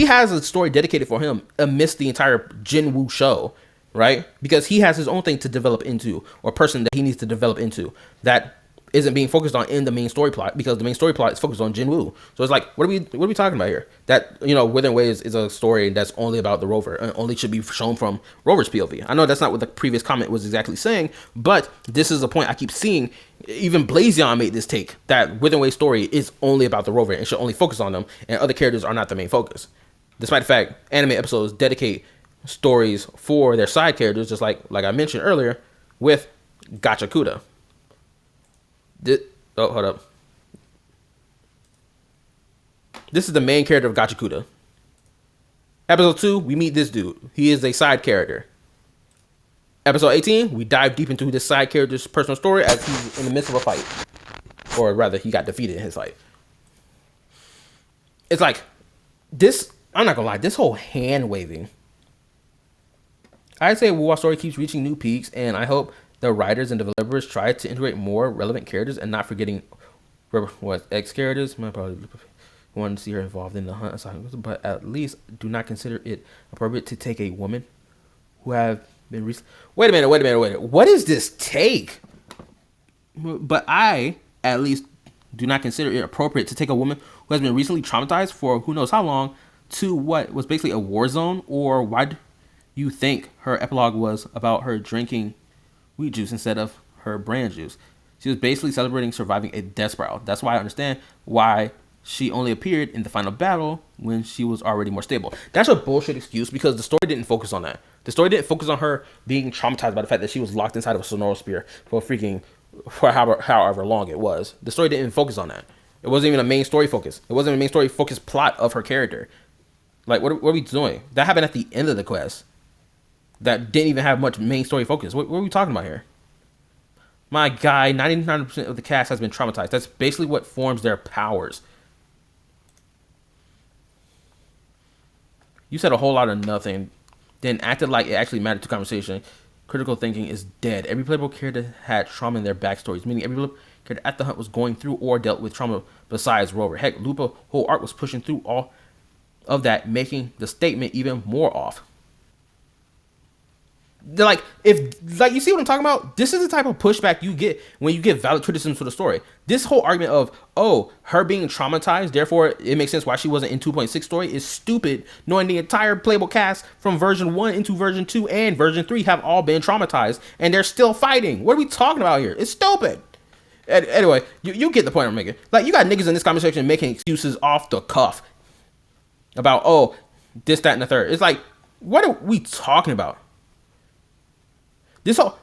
has a story dedicated for him amidst the entire Jinwoo show, right? Because he has his own thing to develop into, or person that he needs to develop into that isn't being focused on in the main story plot, because the main story plot is focused on Jinwoo. So it's like, what are we talking about here? That, you know, Withering Waves is a story that's only about the Rover and only should be shown from Rover's POV. I know that's not what the previous comment was exactly saying, but this is a point I keep seeing. Even Blazion made this take that Withering Waves story is only about the Rover and should only focus on them, and other characters are not the main focus. Despite the fact anime episodes dedicate stories for their side characters, just like I mentioned earlier with Gachakuda. Hold up. This is the main character of Gachakuda. Episode 2, we meet this dude. He is a side character. Episode 18, we dive deep into this side character's personal story as he's in the midst of a fight. Or rather, he got defeated in his fight. It's like, this, I'm not gonna lie, this whole hand waving. I'd say Wuwa story keeps reaching new peaks, and I hope the writers and developers try to integrate more relevant characters and not forgetting ex characters. I probably wanted to see her involved in the hunt, but at least do not consider it appropriate to take a woman who have been Wait a minute. What is this take? But I at least do not consider it appropriate to take a woman who has been recently traumatized for who knows how long to what was basically a war zone. Or why do you think her epilogue was about her drinking wheat juice instead of her brand juice? She was basically celebrating surviving a death spiral. That's why I understand why she only appeared in the final battle when she was already more stable. That's a bullshit excuse, because the story didn't focus on that. The story didn't focus on her being traumatized by the fact that she was locked inside of a Sonora Spear for however long it was. The story didn't focus on that. It wasn't even a main story focus. It wasn't a main story focus plot of her character. Like, what are we doing? That happened at the end of the quest. That didn't even have much main story focus. What are we talking about here? My guy, 99% of the cast has been traumatized. That's basically what forms their powers. You said a whole lot of nothing, then acted like it actually mattered to conversation. Critical thinking is dead. Every playable character had trauma in their backstories, meaning every playable character at the hunt was going through or dealt with trauma besides Rover. Heck, Lupa's whole arc was pushing through all of that, making the statement even more off. Like, you see what I'm talking about? This is the type of pushback you get when you get valid criticism for the story. This whole argument of, oh, her being traumatized, therefore it makes sense why she wasn't in 2.6 story is stupid, knowing the entire playable cast from version 1 into version 2 and version 3 have all been traumatized, and they're still fighting. What are we talking about here? It's stupid. Anyway, you get the point I'm making. Like, you got niggas in this comment section making excuses off the cuff about, oh, this, that, and the third. It's like, what are we talking about? This whole,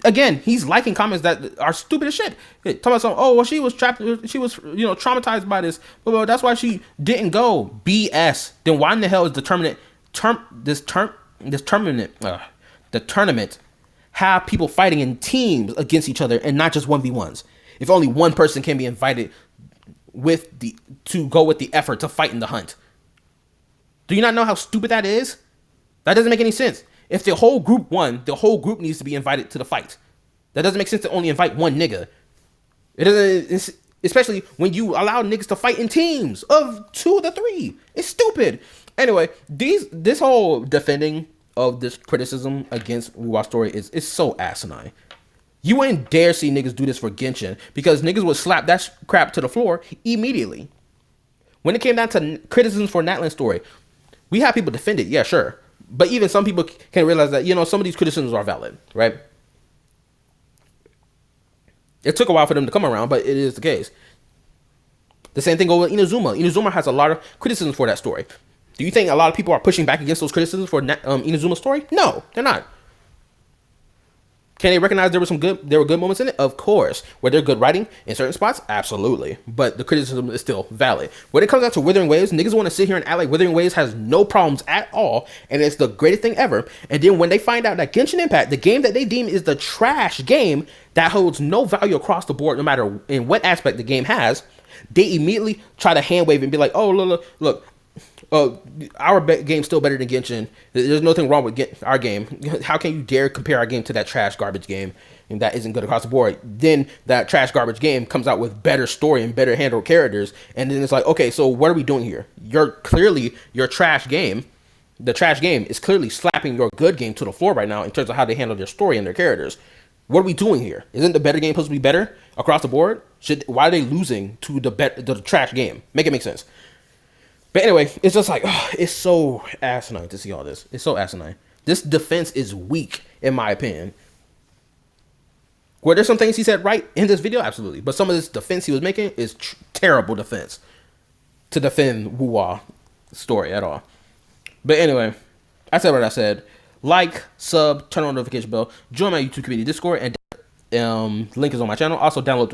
again, he's liking comments that are stupid as shit. Talking about something, oh, well, she was trapped, she was, traumatized by this, but that's why she didn't go. BS. Then why in the hell is the tournament have people fighting in teams against each other and not just 1v1s? If only one person can be invited to go with the effort to fight in the hunt. Do you not know how stupid that is? That doesn't make any sense. If the whole group won, the whole group needs to be invited to the fight. That doesn't make sense to only invite one nigga. It doesn't, especially when you allow niggas to fight in teams of 2 to 3. It's stupid. Anyway, this whole defending of this criticism against Wuwa story is so asinine. You wouldn't dare see niggas do this for Genshin, because niggas would slap that crap to the floor immediately. When it came down to criticisms for Natlan's story, we have people defend it, yeah, sure. But even some people can realize that, some of these criticisms are valid, right? It took a while for them to come around, but it is the case. The same thing goes with Inazuma. Inazuma has a lot of criticisms for that story. Do you think a lot of people are pushing back against those criticisms for Inazuma's story? No, they're not. Can they recognize there were good moments in it? Of course. Were there good writing in certain spots? Absolutely. But the criticism is still valid. When it comes down to Wuthering Waves, niggas want to sit here and act like Wuthering Waves has no problems at all, and it's the greatest thing ever. And then when they find out that Genshin Impact, the game that they deem is the trash game that holds no value across the board, no matter in what aspect the game has, they immediately try to hand wave and be like, oh, look, our game's still better than Genshin. There's nothing wrong with our game. How can you dare compare our game to that trash garbage game and that isn't good across the board? Then that trash garbage game comes out with better story and better handled characters, and then it's like, okay, so what are we doing here? Your trash game, the trash game is clearly slapping your good game to the floor right now in terms of how they handle their story and their characters. What are we doing here? Isn't the better game supposed to be better across the board? Why are they losing to the trash game? Make it make sense. But anyway, it's just like, it's so asinine to see all this. It's so asinine. This defense is weak, in my opinion. Were there some things he said right in this video? Absolutely. But some of this defense he was making is terrible defense to defend Wuwa story at all. But anyway, I said what I said. Like, sub, turn on the notification bell, join my YouTube community Discord, and link is on my channel. Also, download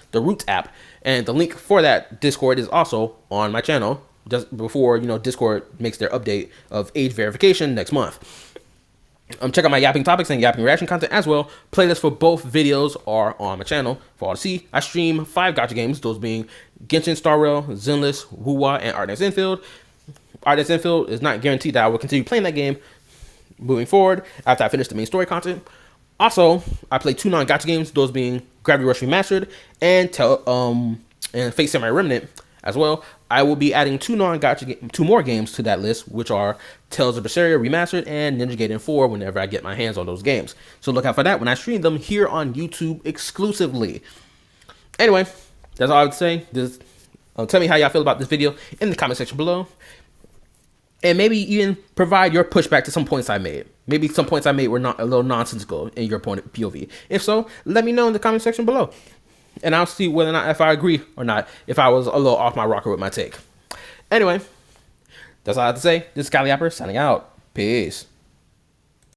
the Roots app, and the link for that Discord is also on my channel. Just before, Discord makes their update of age verification next month. Check out my yapping topics and yapping reaction content as well. Playlists for both videos are on my channel for all to see. I stream 5 gacha games, those being Genshin, Star Rail, Zenless, Wuwa, and Art Next Infield. Art Next Infield is not guaranteed that I will continue playing that game moving forward after I finish the main story content. Also, I play 2 non-gacha games, those being Gravity Rush Remastered and Fate Samurai Remnant as well. I will be adding 2 more games to that list, which are Tales of Berseria Remastered and Ninja Gaiden 4 whenever I get my hands on those games. So look out for that when I stream them here on YouTube exclusively. Anyway, that's all I would say. Just tell me how y'all feel about this video in the comment section below. And maybe even provide your pushback to some points I made. Maybe some points I made were not a little nonsensical in your point of POV. If so, let me know in the comment section below. And I'll see whether or not if I agree or not, if I was a little off my rocker with my take. Anyway, that's all I have to say. This is KallaTheYapper signing out. Peace.